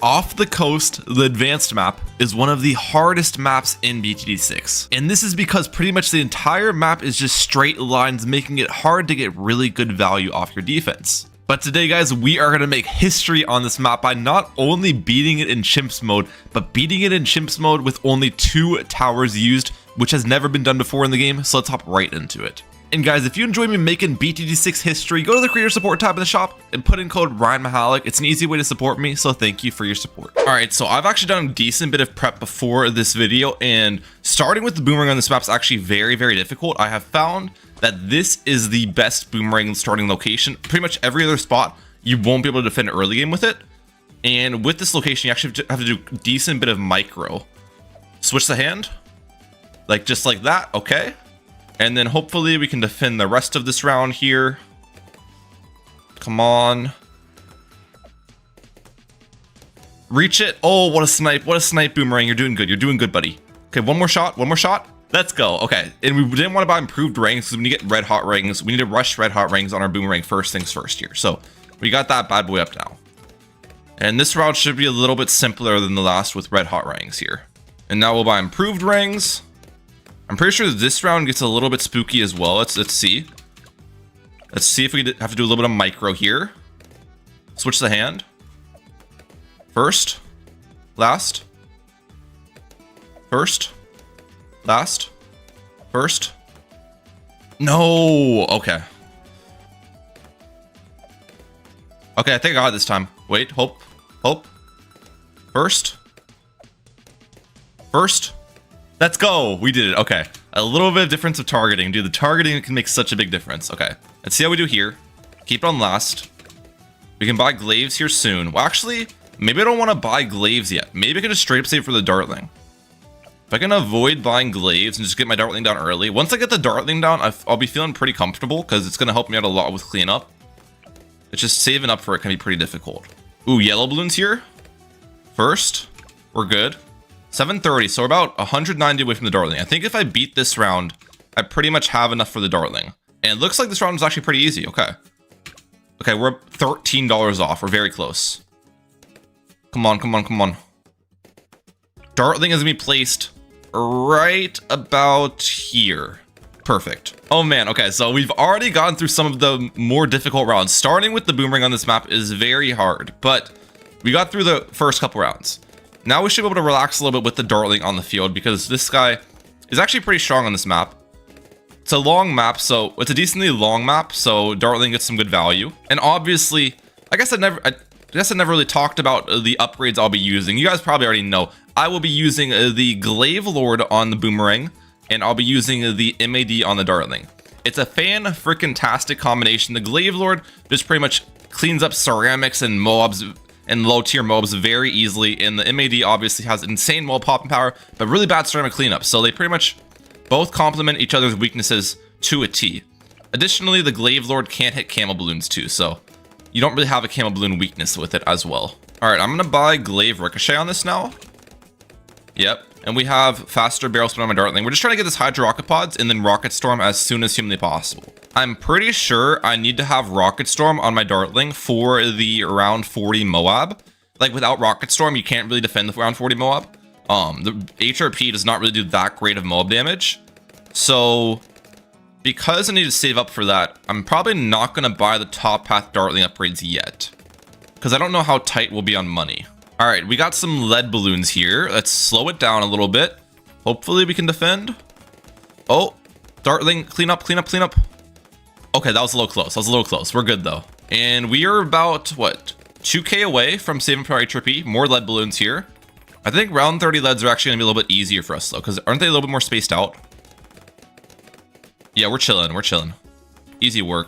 Off the Coast, the advanced map, is one of the hardest maps in BTD6. And this is because pretty much the entire map is just straight lines, making it hard to get really good value off your defense. But today, guys, we are going to make history on this map by not only beating it in Chimps mode, but beating it in Chimps mode with only 2 towers used, which has never been done before in the game, so let's hop right into it. And guys, if you enjoy me making BTD6 history, go to the creator support tab in the shop and put in code Mehalic. It's an easy way to support me, so thank you for your support. All right, so I've actually done a decent bit of prep before this video, and starting with the boomerang on this map is actually very, very difficult. I have found that this is the best boomerang starting location. Pretty much every other spot, you won't be able to defend early game with it. And with this location, you actually have to do a decent bit of micro. Switch the hand, like just like that, okay? And then hopefully we can defend the rest of this round here. Come on. Reach it. Oh, what a snipe. What a snipe, boomerang. You're doing good. You're doing good, buddy. Okay, one more shot. One more shot. Let's go. Okay, and we didn't want to buy improved rings because when you get red hot rings, we need to rush red hot rings on our boomerang first things first here. So we got that bad boy up now. And this round should be a little bit simpler than the last with red hot rings here. And now we'll buy improved rings. I'm pretty sure this round gets a little bit spooky as well. Let's see. Let's see if we have to do a little bit of micro here. Switch the hand. First. Last. First. Last. First. No. Okay. Okay, I think I got it this time. Wait, hope. Hope. First. First. Let's go. We did it. Okay. A little bit of difference of targeting. Dude, the targeting can make such a big difference. Okay. Let's see how we do here. Keep it on last. We can buy Glaives here soon. Well, actually, maybe I don't want to buy Glaives yet. Maybe I can just straight up save for the Dartling. If I can avoid buying Glaives and just get my Dartling down early. Once I get the Dartling down, I'll be feeling pretty comfortable because it's going to help me out a lot with cleanup. It's just saving up for it can be pretty difficult. Ooh, yellow balloons here. First. We're good. 730, so we're about 190 away from the Dartling. I think if I beat this round, I pretty much have enough for the Dartling. And it looks like this round is actually pretty easy. Okay. Okay, we're $13 off. We're very close. Come on, come on, come on. Dartling is going to be placed right about here. Perfect. Oh man, okay, so we've already gone through some of the more difficult rounds. Starting with the boomerang on this map is very hard, but we got through the first couple rounds. Now we should be able to relax a little bit with the Dartling on the field because this guy is actually pretty strong on this map. It's a long map, so it's a decently long map, so Dartling gets some good value. And obviously, I guess I never really talked about the upgrades I'll be using. You guys probably already know. I will be using the Glaive Lord on the boomerang, and I'll be using the M.A.D. on the Dartling. It's a fan-freaking-tastic combination. The Glaive Lord just pretty much cleans up ceramics and mobs and low-tier mobs very easily, and the M.A.D. obviously has insane mob popping power, but really bad ceramic cleanup, so they pretty much both complement each other's weaknesses to a T. Additionally, the Glaive Lord can't hit camel balloons too, so you don't really have a camel balloon weakness with it as well. Alright, I'm gonna buy Glaive Ricochet on this now. Yep, and we have faster barrel spin on my Dartling. We're just trying to get this Hydro Rocket Pods and then Rocket Storm as soon as humanly possible. I'm pretty sure I need to have Rocket Storm on my Dartling for the round 40 Moab. Like without Rocket Storm, you can't really defend the round 40 Moab. The HRP does not really do that great of Moab damage. So because I need to save up for that, I'm probably not going to buy the top path Dartling upgrades yet. Because I don't know how tight we'll be on money. Alright, we got some lead balloons here. Let's slow it down a little bit. Hopefully we can defend. Oh, Dartling, clean up, clean up, clean up. Okay, that was a little close. That was a little close. We're good though. And we are about, what, 2k away from saving for our HRP. More lead balloons here. I think round 30 leads are actually going to be a little bit easier for us though, because aren't they a little bit more spaced out? Yeah, we're chilling. We're chilling. Easy work.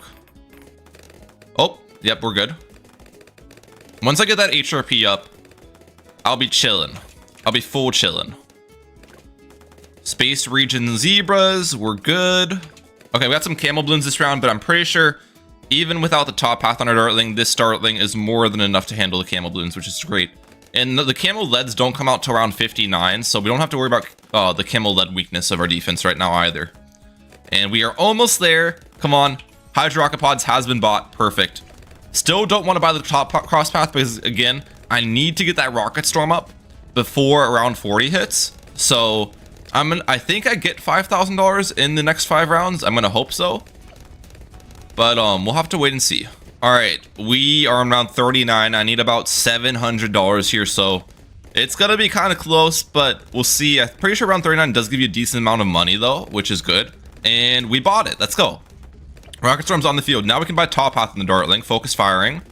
Oh, yep, we're good. Once I get that HRP up, I'll be chilling. I'll be full chilling. Space region zebras, we're good. Okay, we got some camel balloons this round, but I'm pretty sure even without the top path on our Dartling, this Dartling is more than enough to handle the camel balloons, which is great. And the camel leads don't come out till around 59, so we don't have to worry about the camel lead weakness of our defense right now either. And we are almost there. Come on. Hydro Rocket Pods has been bought. Perfect. Still don't want to buy the top cross path because, again, I need to get that Rocket Storm up before around 40 hits. So I think I get $5,000 in the next 5 rounds. I'm gonna hope so, but we'll have to wait and see. All right, we are on round 39. I need about $700 here, so it's gonna be kind of close, but we'll see. I'm pretty sure round 39 does give you a decent amount of money though, which is good. And we bought it. Let's go. Rocket Storm's on the field. Now we can buy Top Hat in the Dartling. Focus Firing.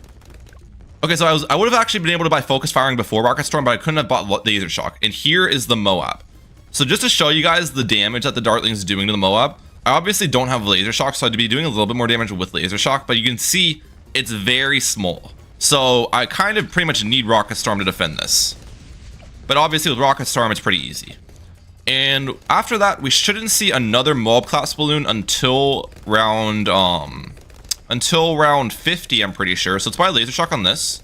Okay, so I would have actually been able to buy Focus Firing before Rocket Storm, but I couldn't have bought Laser Shock. And here is the M.O.A.R. So just to show you guys the damage that the Dartling is doing to the M.O.A.R, I obviously don't have Laser Shock, so I'd be doing a little bit more damage with Laser Shock, but you can see it's very small. So I kind of pretty much need Rocket Storm to defend this. But obviously with Rocket Storm, it's pretty easy. And after that, we shouldn't see another M.O.A.R class balloon until round 50, I'm pretty sure. So it's probably Laser Shock on this.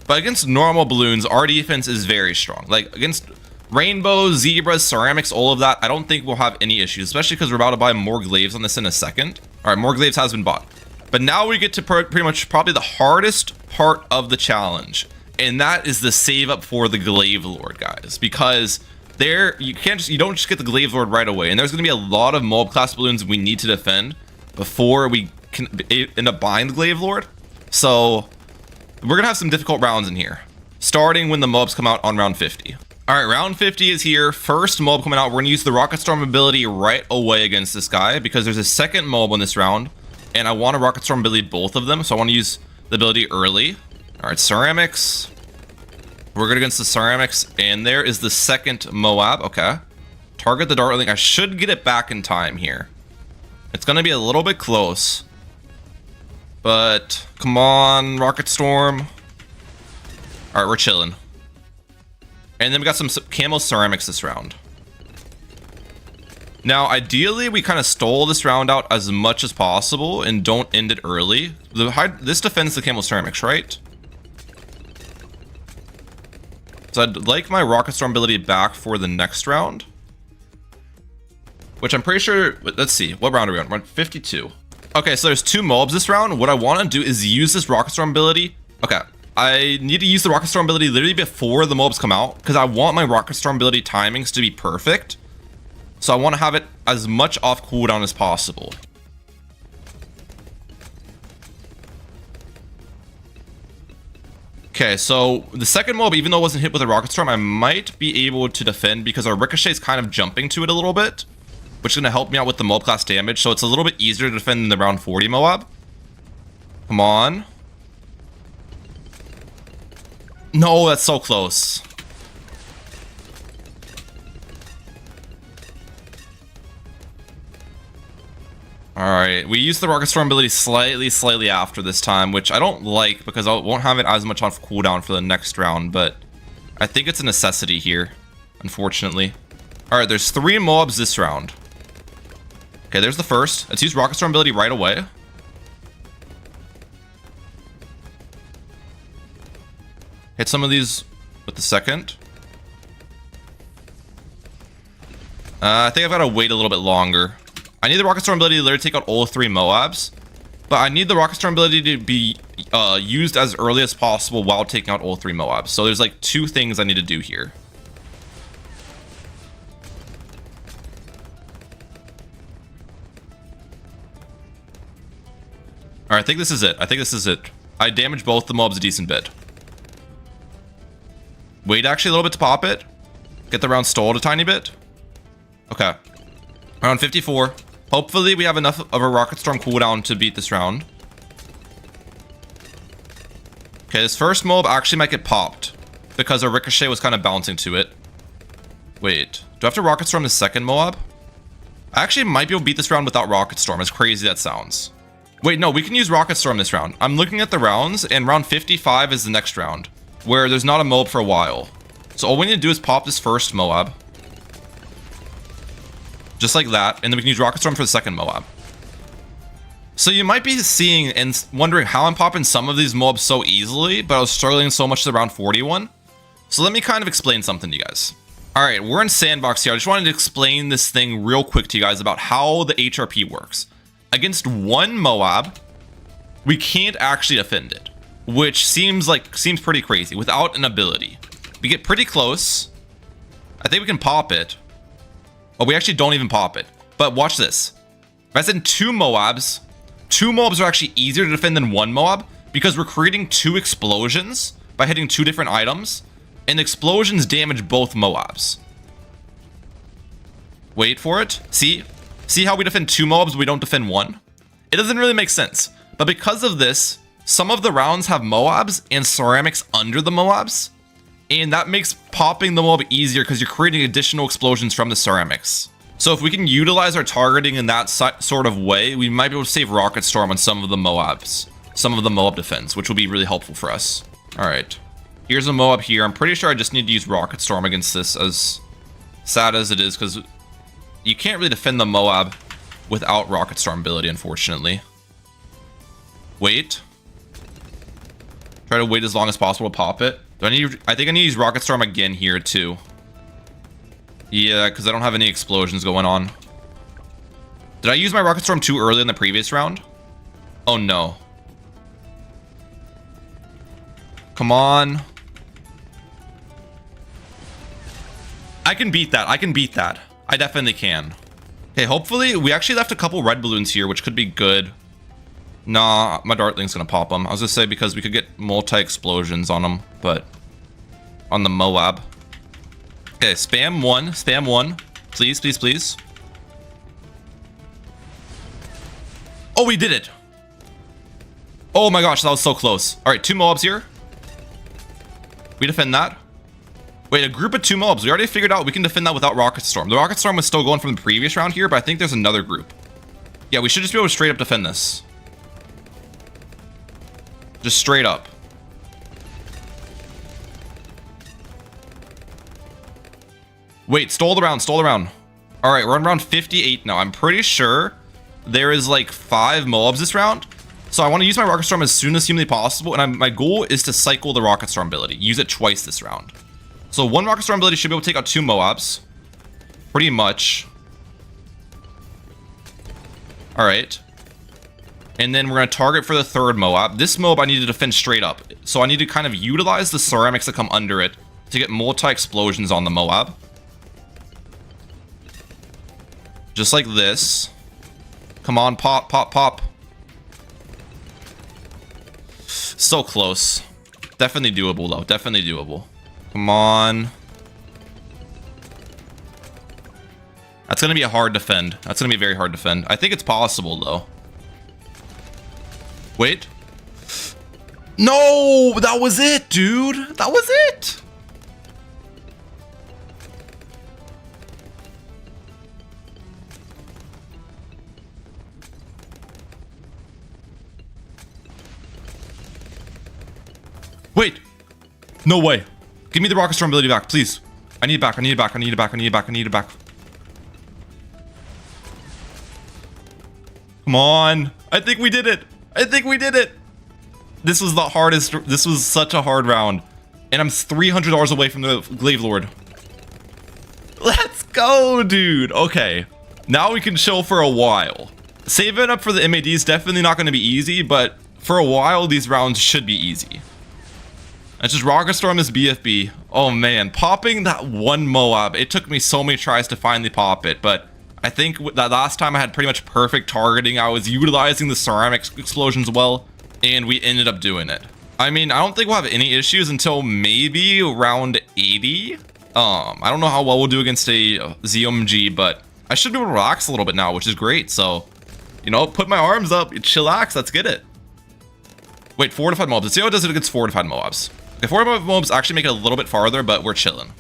But against normal balloons, our defense is very strong. Like against rainbows, zebras, ceramics, all of that, I don't think we'll have any issues, especially because we're about to buy more Glaives on this in a second. All right, more Glaives has been bought. But now we get to pretty much probably the hardest part of the challenge, and that is the save up for the Glaive Lord, guys, because you don't just get the Glaive Lord right away, and there's going to be a lot of M.O.A.R class balloons we need to defend before we can end up buying the Glaive Lord. So we're going to have some difficult rounds in here, starting when the M.O.A.Rs come out on round 50. All right, round 50 is here. First M.O.A.R coming out. We're going to use the Rocket Storm ability right away against this guy because there's a second M.O.A.R in this round, and I want to Rocket Storm ability both of them, so I want to use the ability early. All right, ceramics. We're good against the ceramics, and there is the second M.O.A.R. Okay. Target the Dartling. I should get it back in time here. It's going to be a little bit close, but come on, Rocket Storm. All right, we're chilling. And then we got some camo ceramics this round. Now, ideally, we kind of stole this round out as much as possible and don't end it early. This defends the camo ceramics, right? So I'd like my Rocket Storm ability back for the next round, which I'm pretty sure, let's see, what round are we on? We're on 52. Okay, so there's 2 M.O.A.Rs this round. What I want to do is use this Rocket Storm ability. Okay, I need to use the Rocket Storm ability literally before the M.O.A.Rs come out because I want my Rocket Storm ability timings to be perfect. So I want to have it as much off cooldown as possible. Okay, so the second M.O.A.R, even though it wasn't hit with a Rocket Storm, I might be able to defend because our Ricochet is kind of jumping to it a little bit, which is going to help me out with the M.O.A.R class damage, so it's a little bit easier to defend than the round 40 M.O.A.R. Come on. No, that's so close. Alright, we used the Rocket Storm ability slightly after this time, which I don't like because I won't have it as much off cooldown for the next round, but I think it's a necessity here, unfortunately. Alright, there's 3 M.O.A.Rs this round. Okay, there's the first. Let's use Rocket Storm ability right away. Hit some of these with the second. I think I've got to wait a little bit longer. I need the Rocket Storm ability to literally take out all 3 M.O.A.Rs, but I need the Rocket Storm ability to be used as early as possible while taking out all 3 M.O.A.Rs. So there's like 2 things I need to do here. All right, I think this is it. I damaged both the M.O.A.Rs a decent bit. Wait actually a little bit to pop it. Get the round stalled a tiny bit. Okay. Round 54. Hopefully we have enough of a Rocket Storm cooldown to beat this round. Okay, this first M.O.A.R actually might get popped because our Ricochet was kind of bouncing to it. Wait, do I have to Rocket Storm the second M.O.A.R? I actually might be able to beat this round without Rocket Storm, as crazy that sounds. Wait, no, we can use Rocket Storm this round. I'm looking at the rounds, and round 55 is the next round, where there's not a M.O.A.R for a while. So all we need to do is pop this first M.O.A.R. Just like that, and then we can use Rocket Storm for the second M.O.A.R. So you might be seeing and wondering how I'm popping some of these M.O.A.Rs so easily, but I was struggling so much to the round 41. So let me kind of explain something to you guys. Alright, we're in Sandbox here. I just wanted to explain this thing real quick to you guys about how the HRP works. Against one M.O.A.R, we can't actually defend it. which seems pretty crazy without an ability. We get pretty close. I think we can pop it. Oh, we actually don't even pop it. But watch this. If I send 2 Moabs, 2 Moabs are actually easier to defend than 1 Moab because we're creating 2 explosions by hitting 2 different items, and explosions damage both Moabs. Wait for it. See how we defend 2 Moabs, but we don't defend 1? It doesn't really make sense. But because of this, some of the rounds have Moabs and ceramics under the Moabs, and that makes popping the Moab easier because you're creating additional explosions from the ceramics. So if we can utilize our targeting in that sort of way, we might be able to save Rocket Storm on some of the Moabs, some of the Moab defense, which will be really helpful for us. All right, here's a Moab here. I'm pretty sure I just need to use Rocket Storm against this, as sad as it is, because you can't really defend the Moab without Rocket Storm ability, unfortunately. Wait. Try to wait as long as possible to pop it. I think I need to use Rocket Storm again here too. Yeah, because I don't have any explosions going on. Did I use my Rocket Storm too early in the previous round? Oh no. Come on. I can beat that. I can beat that. I definitely can. Okay, hopefully we actually left a couple red balloons here, which could be good. Nah, my Dartling's gonna pop them. I was gonna say because we could get multi-explosions on them, but on the Moab. Okay, spam 1. Spam 1. Please, please, please. Oh, we did it. Oh my gosh, that was so close. All right, 2 Moabs here. We defend that. Wait, a group of 2 Moabs. We already figured out we can defend that without Rocket Storm. The Rocket Storm was still going from the previous round here, but I think there's another group. Yeah, we should just be able to straight up defend this. Just straight up. Wait, stole the round, stole the round. All right, we're on round 58 now. I'm pretty sure there is like 5 Moabs this round. So I want to use my Rocket Storm as soon as humanly possible. And my goal is to cycle the Rocket Storm ability. Use it twice this round. So 1 Rocket Storm ability should be able to take out 2 Moabs. Pretty much. All right. And then we're going to target for the 3rd Moab. This Moab I need to defend straight up. So I need to kind of utilize the ceramics that come under it to get multi-explosions on the Moab. Just like this. Come on, pop, pop, pop. So close. Definitely doable, though. Definitely doable. Come on. That's going to be a hard defend. That's going to be a very hard defend. I think it's possible, though. Wait. No! That was it, dude! That was it! Wait! No way. Give me the Rocket Storm ability back, please. I need it back, I need it back, I need it back, I need it back, I need it back. Come on. I think we did it. I think we did it. This was the hardest. This was such a hard round. And I'm $300 away from the Glaive Lord. Let's go, dude. Okay. Now we can chill for a while. Saving up for the MAD is definitely not going to be easy, but for a while, these rounds should be easy. It's just Rocket Storm is BFB. Oh man, popping that 1 Moab. It took me so many tries to finally pop it, but I think that last time I had pretty much perfect targeting. I was utilizing the ceramic explosions well, and we ended up doing it. I mean, I don't think we'll have any issues until maybe round 80. I don't know how well we'll do against a ZOMG, but I should be able to relax a little bit now, which is great. So, you know, put my arms up, chillax, let's get it. Wait, fortified Moabs. Let's see how it does it against fortified Moabs. Okay, fortified Moabs actually make it a little bit farther, but we're chilling.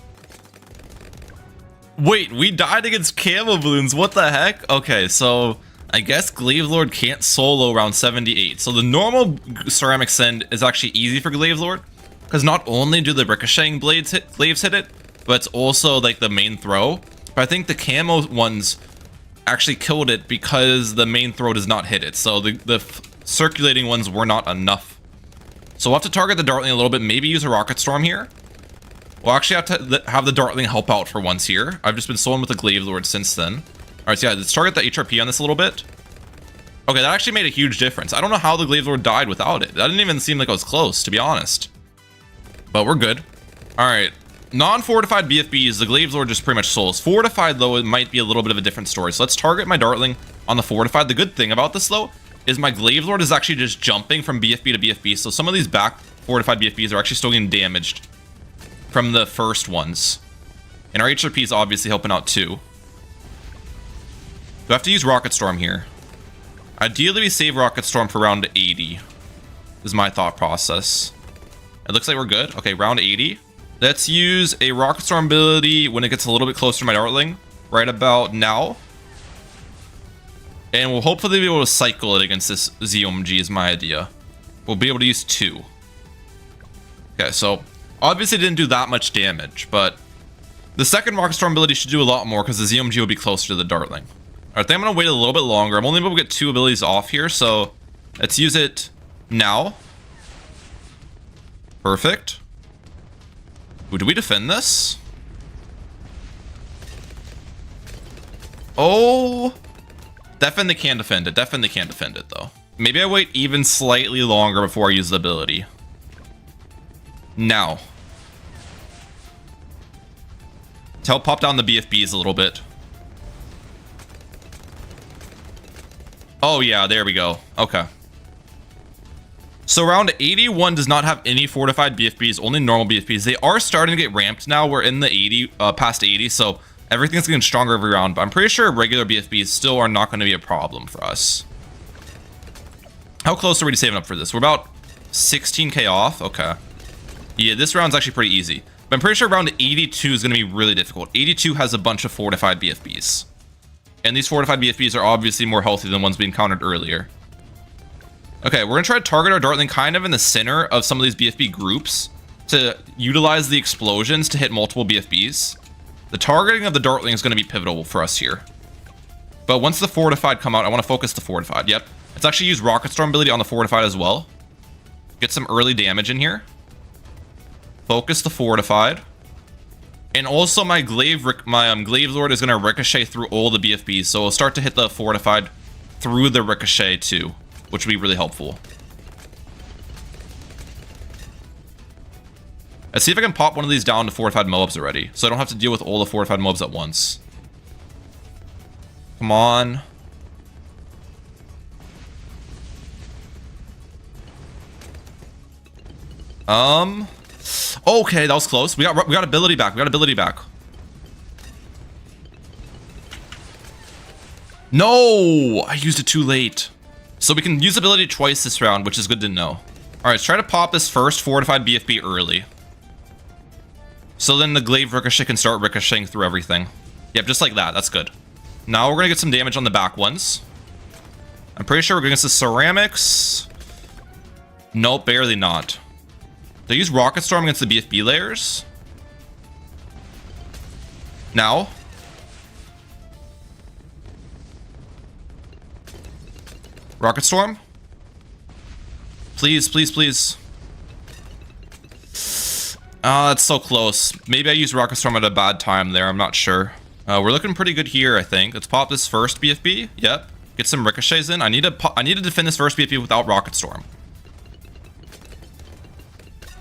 Wait, we died against camo balloons. What the heck? Okay, so I guess Glaive Lord can't solo round 78. So the normal ceramic send is actually easy for Glaive Lord, because not only do the ricocheting glaives hit it, but it's also like the main throw. But I think the camo ones actually killed it because the main throw does not hit it. So the circulating ones were not enough. So we'll have to target the Dartling a little bit, maybe use a Rocket Storm here. We'll actually have to have the Dartling help out for once here. I've just been soloing with the Glaive Lord since then. Alright, so yeah, let's target the HRP on this a little bit. Okay, that actually made a huge difference. I don't know how the Glaives Lord died without it. That didn't even seem like it was close, to be honest. But we're good. All right. Non-fortified BFBs, the Glaives Lord just pretty much souls. Fortified, though, it might be a little bit of a different story. So let's target my Dartling on the fortified. The good thing about this, though, is my Glaives Lord is actually just jumping from BFB to BFB. So some of these back fortified BFBs are actually still getting damaged from the first ones. And our HRP is obviously helping out, too. Do I have to use Rocket Storm here? Ideally, we save Rocket Storm for round 80. Is my thought process. It looks like we're good. Okay, round 80. Let's use a Rocket Storm ability when it gets a little bit closer to my Dartling. Right about now. And we'll hopefully be able to cycle it against this ZOMG is my idea. We'll be able to use 2. Okay, so obviously didn't do that much damage, but the second Rocket Storm ability should do a lot more because the ZOMG will be closer to the Dartling. All right, I think I'm going to wait a little bit longer. I'm only able to get 2 abilities off here, so let's use it now. Perfect. Ooh, do we defend this? Oh, definitely can defend it. Definitely can defend it, though. Maybe I wait even slightly longer before I use the ability. Now. To help pop down the BFBs a little bit. Oh, yeah, there we go. Okay. So round 81 does not have any fortified BFBs, only normal BFBs. They are starting to get ramped now. We're in the 80, past 80, so everything's getting stronger every round. But I'm pretty sure regular BFBs still are not going to be a problem for us. How close are we to saving up for this? We're about 16k off. Okay. Yeah, this round's actually pretty easy. But I'm pretty sure round 82 is going to be really difficult. 82 has a bunch of fortified BFBs. And these fortified BFBs are obviously more healthy than ones we encountered earlier. Okay, we're going to try to target our Dartling kind of in the center of some of these BFB groups to utilize the explosions to hit multiple BFBs. The targeting of the Dartling is going to be pivotal for us here. But once the fortified come out, I want to focus the fortified. Yep. Let's actually use Rocket Storm ability on the fortified as well. Get some early damage in here. Focus the fortified. And also my Glaives Lord is going to ricochet through all the BFBs. So we'll start to hit the fortified through the ricochet too, which will be really helpful. Let's see if I can pop one of these down to fortified mobs already, so I don't have to deal with all the fortified mobs at once. Come on. Okay, that was close. We got ability back. We got ability back. No, I used it too late. So we can use ability twice this round, which is good to know. All right, let's try to pop this first fortified BFB early. So then the Glaive Ricochet can start ricocheting through everything. Yep, just like that. That's good. Now we're going to get some damage on the back ones. I'm pretty sure we're going to get the ceramics. Nope, barely not. They use Rocket Storm against the BFB layers. Now. Rocket Storm. Please, please, please. That's so close. Maybe I used Rocket Storm at a bad time there. I'm not sure. We're looking pretty good here, I think. Let's pop this first BFB. Yep. Get some ricochets in. I need to defend this first BFB without Rocket Storm.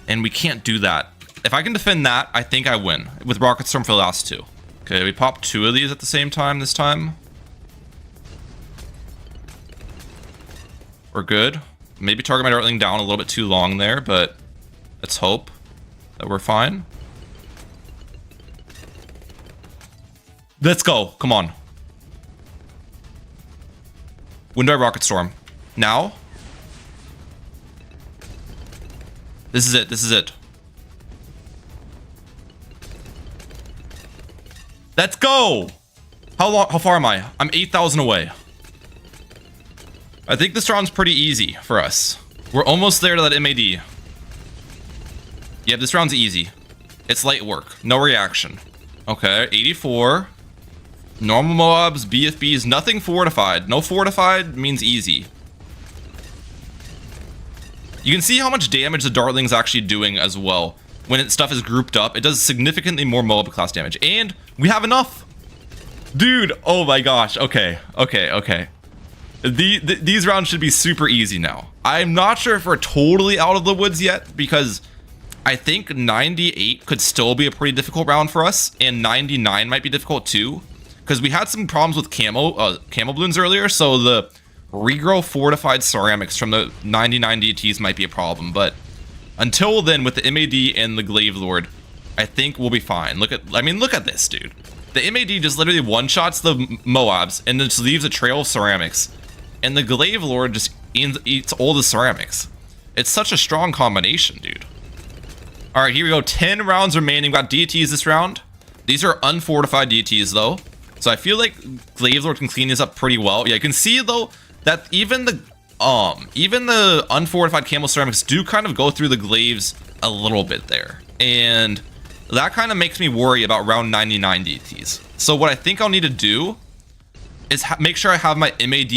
And we can't do that. If I can defend that, I think I win. With Rocket Storm for the last 2. Okay, we pop 2 of these at the same time this time. We're good. Maybe target my Dartling down a little bit too long there, but let's hope that we're fine. Let's go. Come on. When do I Rocket Storm? Now? This is it. This is it. Let's go. How far am I? I'm 8,000 away. I think this round's pretty easy for us. We're almost there to that MAD. Yeah, this round's easy. It's light work. No reaction. Okay, 84. Normal mobs, BFBs, nothing fortified. No fortified means easy. You can see how much damage the Dartling's actually doing as well. When stuff is grouped up, it does significantly more mob class damage. And we have enough. Dude, oh my gosh. Okay, okay, okay. These rounds should be super easy now. I'm not sure if we're totally out of the woods yet, because I think 98 could still be a pretty difficult round for us, and 99 might be difficult too, because we had some problems with camo balloons earlier, so the regrow fortified ceramics from the 99 DTs might be a problem, but until then, with the MAD and the Glaive Lord, I think we'll be fine. Look at this, dude. The MAD just literally one-shots the Moabs and then just leaves a trail of ceramics, and the Glaive Lord just eats all the ceramics. It's such a strong combination, dude. All right, here we go. 10 rounds remaining. We've got DTs this round. These are unfortified DTs, though, so I feel like Glaive Lord can clean these up pretty well. Yeah, you can see though that even the unfortified camel ceramics do kind of go through the glaives a little bit there, and that kind of makes me worry about round 99 DTs. So what I think I'll need to do is make sure I have my MAD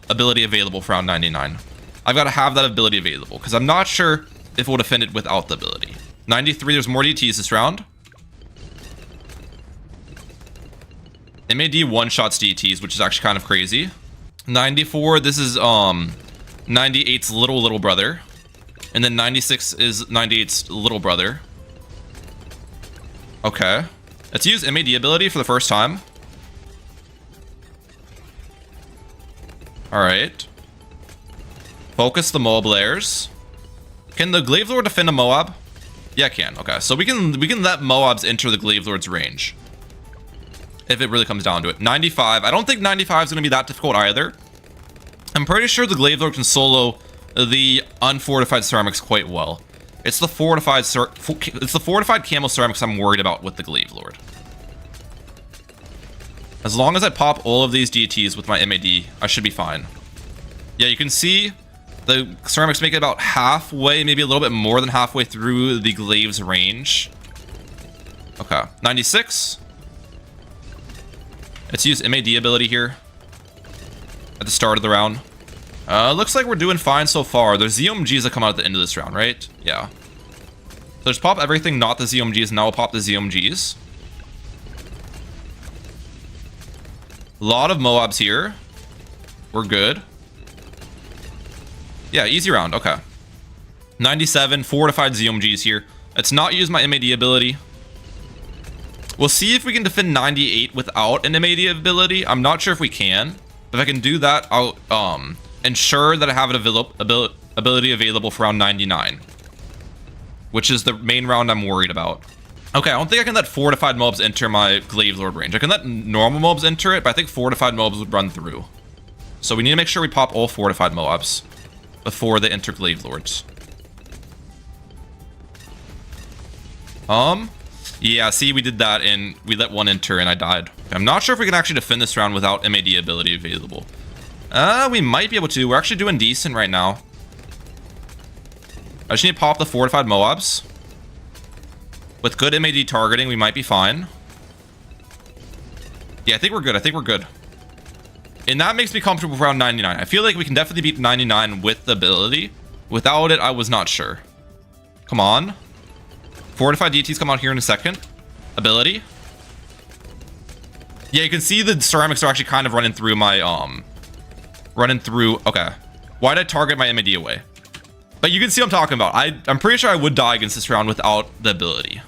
ability available for round 99. I've got to have that ability available, because I'm not sure if we'll defend it without the ability. 93, there's more DTs this round. MAD one-shots DTs, which is actually kind of crazy. 94, this is 98's little brother, and then 96 is 98's little brother. Okay, let's use MAD ability for the first time. All right, focus the Moab layers. Can the Glaive Lord defend a Moab? Yeah, it can. Okay, so we can let Moabs enter the Glaive Lord's range if it really comes down to it. 95. I don't think 95 is going to be that difficult either. I'm pretty sure the Glaive Lord can solo the unfortified ceramics quite well. It's the fortified camel ceramics I'm worried about with the Glaive Lord. As long as I pop all of these DTs with my MAD, I should be fine. Yeah, you can see the ceramics make it about halfway, maybe a little bit more than halfway through the Glaive's range. Okay, 96. Let's use MAD ability here at the start of the round. Looks like we're doing fine so far. There's ZOMGs that come out at the end of this round, right? Yeah. So just pop everything, not the ZOMGs, and now we'll pop the ZOMGs. A lot of Moabs here. We're good. Yeah, easy round. Okay. 97, fortified ZOMGs here. Let's not use my MAD ability. We'll see if we can defend 98 without an MAD ability. I'm not sure if we can. If I can do that, I'll ensure that I have an ability available for round 99, which is the main round I'm worried about. Okay, I don't think I can let fortified mobs enter my Glaive Lord range. I can let normal mobs enter it, but I think fortified mobs would run through. So we need to make sure we pop all fortified Moabs before they enter Glaive Lords. Yeah, see, we did that, and we let one enter, and I died. I'm not sure if we can actually defend this round without MAD ability available. We might be able to. We're actually doing decent right now. I just need to pop the fortified Moabs. With good MAD targeting, we might be fine. Yeah, I think we're good. I think we're good. And that makes me comfortable for round 99. I feel like we can definitely beat 99 with the ability. Without it, I was not sure. Come on. Fortified DTs come out here in a second. Ability. Yeah, you can see the ceramics are actually kind of running through my, okay. Why did I target my MAD away? But you can see what I'm talking about. I'm pretty sure I would die against this round without the ability.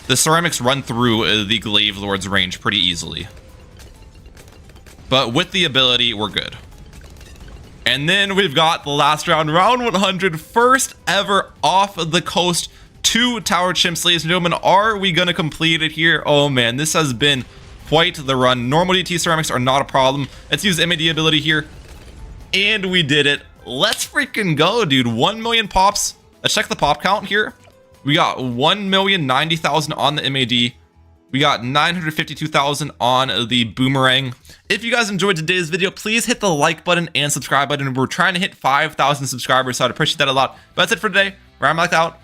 The ceramics run through the Glaive Lord's range pretty easily. But with the ability, we're good. And then we've got the last round, round 100, first ever off the coast. 2 tower chimps, ladies and gentlemen. Are we gonna complete it here? Oh man, this has been quite the run. Normal DT ceramics are not a problem. Let's use MAD ability here. And we did it. Let's freaking go, dude. 1 million pops. Let's check the pop count here. We got 1,090,000 on the MAD. We got 952,000 on the boomerang. If you guys enjoyed today's video, please hit the like button and subscribe button. We're trying to hit 5,000 subscribers, so I'd appreciate that a lot. But that's it for today. I'm Mehalic out.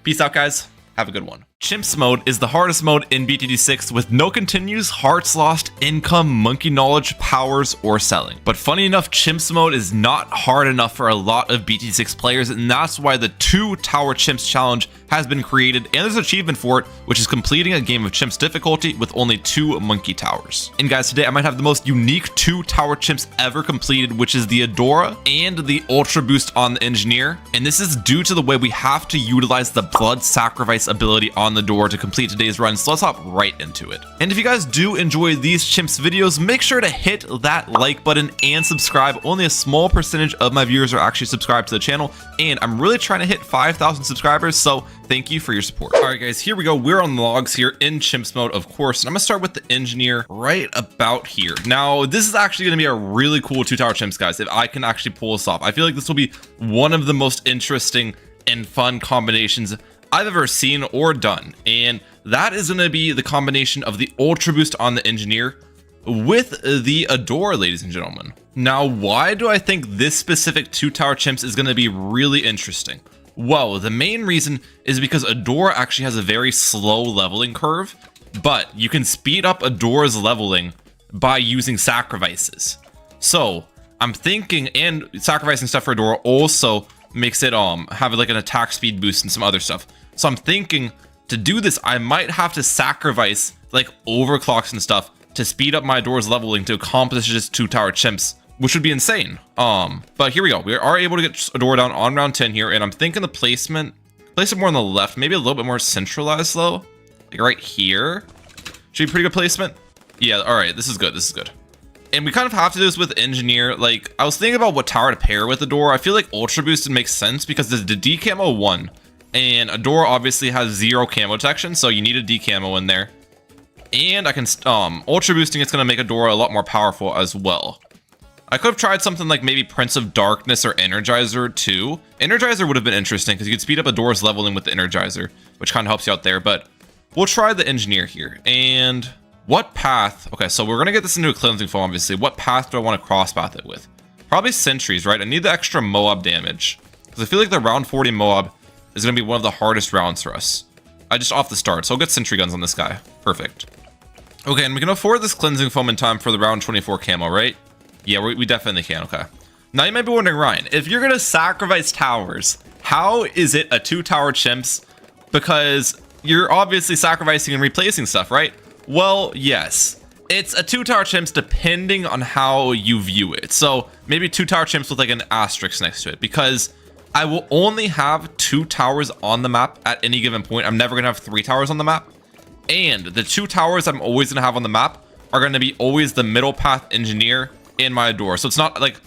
Peace out, guys. Have a good one. Chimps mode is the hardest mode in BTD6 with no continues, hearts lost, income, monkey knowledge, powers, or selling. But funny enough, Chimps mode is not hard enough for a lot of BTD6 players, and that's why the 2 Tower Chimps challenge has been created, and there's an achievement for it, which is completing a game of Chimps difficulty with only 2 monkey towers. And guys, today I might have the most unique 2 Tower Chimps ever completed, which is the Adora and the Ultra Boost on the Engineer. And this is due to the way we have to utilize the blood sacrifice ability on the door to complete today's run, so let's hop right into it. And if you guys do enjoy these Chimps videos, make sure to hit that like button and subscribe. Only a small percentage of my viewers are actually subscribed to the channel, and I'm really trying to hit 5,000 subscribers, so thank you for your support. All right, guys, here we go. We're on logs here in Chimps mode, of course, and I'm gonna start with the Engineer right about here. Now, this is actually gonna be a really cool 2 Tower Chimps, guys, if I can actually pull this off. I feel like this will be one of the most interesting and fun combinations I've ever seen or done, and that is going to be the combination of the Ultra Boost on the Engineer with the Adora, ladies and gentlemen. Now, why do I think this specific 2 Tower Chimps is going to be really interesting? Well, the main reason is because Adora actually has a very slow leveling curve, but you can speed up Adora's leveling by using sacrifices. So I'm thinking, and sacrificing stuff for Adora also makes it have like an attack speed boost and some other stuff. So I'm thinking to do this, I might have to sacrifice like overclocks and stuff to speed up my Adora's leveling to accomplish this 2 Tower Chimps, which would be insane. But here we go. We are able to get Adora down on round 10 here, and I'm thinking the place it more on the left, maybe a little bit more centralized though, like right here. Should be pretty good placement. Yeah, all right, this is good. This is good. And we kind of have to do this with Engineer. Like, I was thinking about what tower to pair with Adora. I feel like Ultra Boosted makes sense because the decamo 1, and Adora obviously has 0 camo detection, so you need a decamo in there. And I can Ultra Boosting, it's gonna make Adora a lot more powerful as well. I could have tried something like maybe Prince of Darkness or Energizer too. Energizer would have been interesting because you could speed up Adora's leveling with the Energizer, which kind of helps you out there. But we'll try the Engineer here. And what path? Okay, so we're gonna get this into a cleansing foam, obviously. What path do I want to cross path it with? Probably sentries, right? I need the extra M.O.A.R damage because I feel like the round 40 M.O.A.R is gonna be one of the hardest rounds for us. I just off the start, so I'll get sentry guns on this guy. Perfect. Okay, and we can afford this cleansing foam in time for the round 24 camo, right? Yeah, we definitely can. Okay. Now you might be wondering, Ryan, if you're gonna sacrifice towers, how is it a 2 Tower Chimps? Because you're obviously sacrificing and replacing stuff, right? Well, yes. It's a 2 Tower Chimps depending on how you view it. So maybe 2 Tower Chimps with like an asterisk next to it, because I will only have 2 towers on the map at any given point. I'm never gonna have 3 towers on the map. And the 2 towers I'm always gonna have on the map are gonna be always the middle path Engineer and my Adora. So it's not like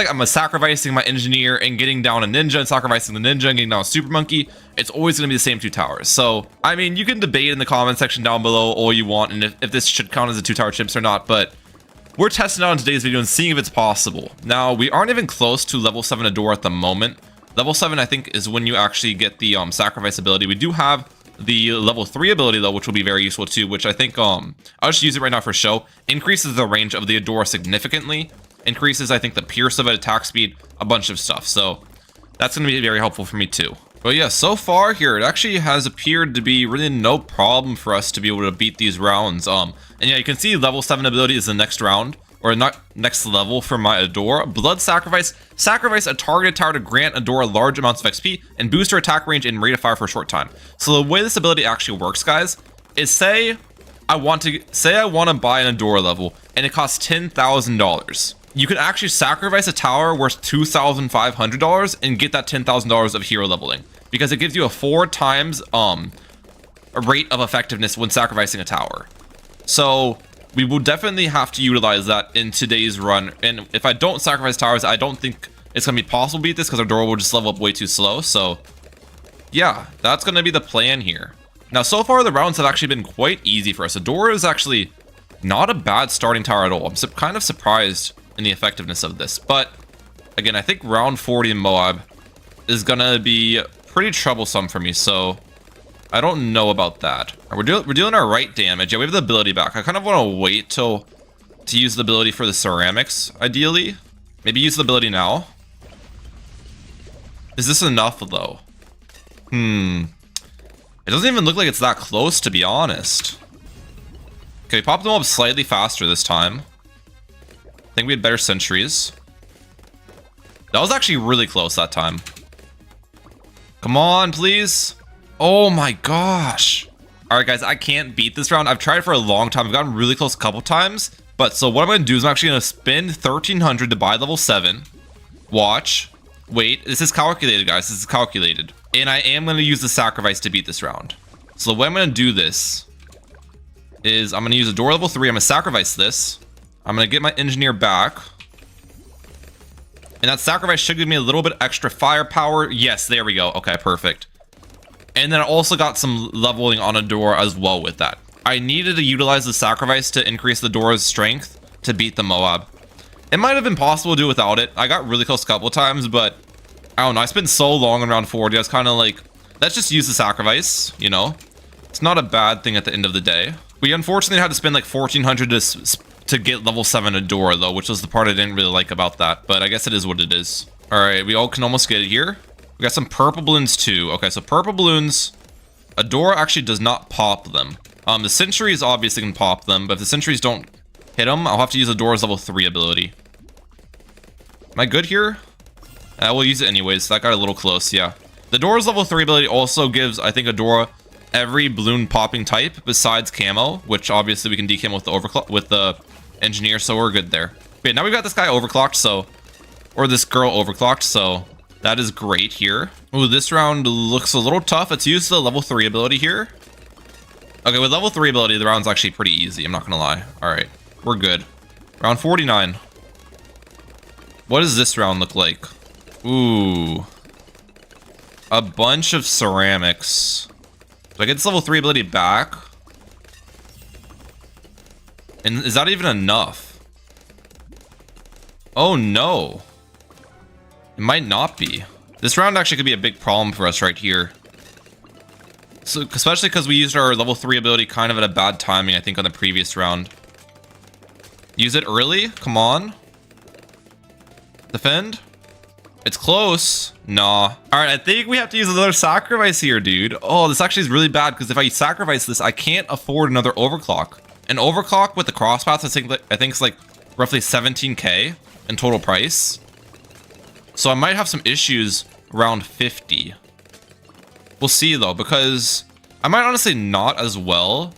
I'm sacrificing my Engineer and getting down a Ninja and sacrificing the Ninja and getting down a Super Monkey. It's always gonna be the same 2 towers. So I mean, you can debate in the comment section down below all you want, and if this should count as a 2 Tower Chimps or not, but we're testing out in today's video and seeing if it's possible. Now, we aren't even close to level 7 Adora at the moment. Level 7, I think, is when you actually get the sacrifice ability. We do have the level 3 ability, though, which will be very useful, too, which I think, I'll just use it right now for show. Increases the range of the Adora significantly. Increases, I think, the pierce of it, attack speed, a bunch of stuff. So that's going to be very helpful for me, too. But yeah, so far here, it actually has appeared to be really no problem for us to be able to beat these rounds. And yeah, you can see level 7 ability is the next round, or not next level for my Adora. Blood sacrifice. Sacrifice a targeted tower to grant Adora large amounts of XP and boost her attack range and rate of fire for a short time. So the way this ability actually works, guys, is say I want to buy an Adora level and it costs $10,000. You can actually sacrifice a tower worth $2,500 and get that $10,000 of hero leveling, because it gives you a 4 times a rate of effectiveness when sacrificing a tower. So we will definitely have to utilize that in today's run. And if I don't sacrifice towers, I don't think it's going to be possible to beat this, because Adora will just level up way too slow. So yeah, that's going to be the plan here. Now, so far, the rounds have actually been quite easy for us. Adora is actually not a bad starting tower at all. I'm kind of surprised in the effectiveness of this. But again, I think round 40 in M.O.A.R is going to be pretty troublesome for me. So I don't know about that. We're doing our right damage. Yeah, we have the ability back. I kind of want to wait to use the ability for the ceramics, ideally. Maybe use the ability now. Is this enough, though? It doesn't even look like it's that close, to be honest. Okay, we popped them up slightly faster this time. I think we had better sentries. That was actually really close that time. Come on, please. Oh my gosh. All right, guys, I can't beat this round. I've tried for a long time. I've gotten really close a couple times. But so what I'm going to do is I'm actually going to spend 1,300 to buy level 7. Watch. Wait, this is calculated, guys. This is calculated. And I am going to use the sacrifice to beat this round. So the way I'm going to do this is I'm going to use Adora level 3. I'm going to sacrifice this. I'm going to get my engineer back. And that sacrifice should give me a little bit extra firepower. Yes, there we go. Okay, perfect. And then I also got some leveling on Adora as well with that. I needed to utilize the sacrifice to increase the Adora's strength to beat the M.O.A.R. It might have been possible to do without it. I got really close a couple of times, but I don't know. I spent so long in round 40. I was kind of like, let's just use the sacrifice, you know? It's not a bad thing at the end of the day. We unfortunately had to spend like 1,400 to get level 7 Adora, though, which was the part I didn't really like about that. But I guess it is what it is. All right, we all can almost get it here. We got some purple balloons, too. Okay, so purple balloons. Adora actually does not pop them. The sentries obviously can pop them, but if the sentries don't hit them, I'll have to use Adora's level 3 ability. Am I good here? I will use it anyways. That got a little close, yeah. The Adora's level 3 ability also gives, I think, Adora every balloon popping type besides camo, which obviously we can decamo with the engineer, so we're good there. Okay, now we've got this guy overclocked, so, or this girl overclocked, so that is great here. Ooh, this round looks a little tough. Let's use the level 3 ability here. Okay, with level 3 ability, the round's actually pretty easy. I'm not gonna lie. All right, we're good. Round 49. What does this round look like? Ooh. A bunch of ceramics. Do I get this level 3 ability back? And is that even enough? Oh no. It might not be. This round actually could be a big problem for us right here. So, especially because we used our level 3 ability kind of at a bad timing, I think, on the previous round. Use it early? Come on. Defend? It's close. Nah. Alright, I think we have to use another sacrifice here, dude. Oh, this actually is really bad, because if I sacrifice this, I can't afford another overclock. An overclock with the crosspaths, I think it's like roughly 17k in total price. So I might have some issues around 50. We'll see though, because I might honestly not as well,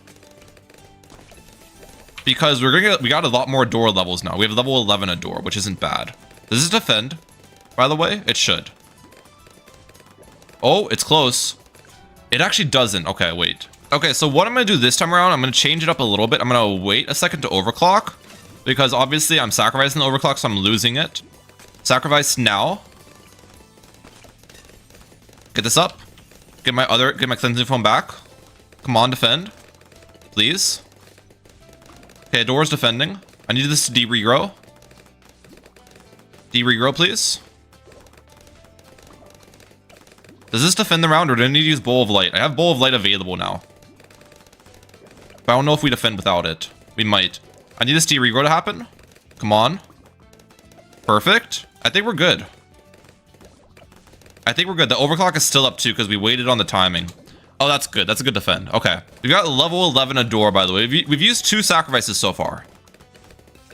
because we got a lot more Adora levels now. We have level 11 Adora, which isn't bad. Does this defend? By the way, it should. Oh, it's close. It actually doesn't. Okay, wait. Okay, so what I'm gonna do this time around, I'm gonna change it up a little bit. I'm gonna wait a second to overclock, because obviously I'm sacrificing the overclock, so I'm losing it. Sacrifice now. Get this up. Get my cleansing foam back. Come on, defend. Please. Okay, Adora's defending. I need this to de-regrow. De-regrow, please. Does this defend the round, or do I need to use Bowl of Light? I have Bowl of Light available now. But I don't know if we defend without it. We might. I need this de-regrow to happen. Come on. Perfect. I think we're good. I think we're good. The overclock is still up too, because we waited on the timing. Oh, that's good. That's a good defend. Okay. We've got level 11 Adora, by the way. We've used 2 sacrifices so far.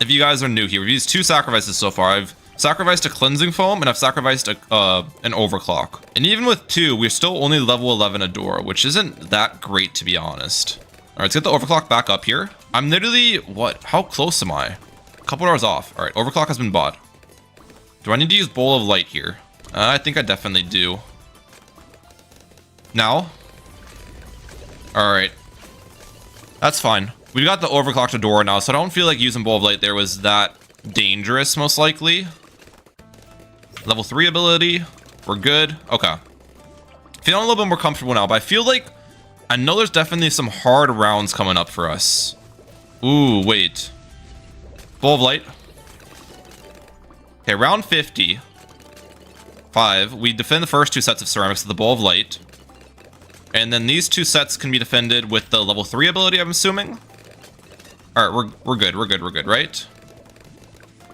If you guys are new here, we've used 2 sacrifices so far. I've sacrificed a cleansing foam, and I've sacrificed an overclock. And even with 2, we're still only level 11 Adora, which isn't that great, to be honest. All right, let's get the overclock back up here. I'm literally, what? How close am I? A couple hours off. All right, overclock has been bought. Do I need to use Bowl of Light here? I think I definitely do. Now? Alright. That's fine. We got the overclocked Adora now, so I don't feel like using Bowl of Light there was that dangerous, most likely. Level 3 ability. We're good. Okay. Feeling a little bit more comfortable now, but I feel like I know there's definitely some hard rounds coming up for us. Ooh, wait. Bowl of Light. Okay, round 50. 5. We defend the first 2 sets of ceramics with the Bowl of Light. And then these 2 sets can be defended with the level 3 ability, I'm assuming. Alright, we're good, right?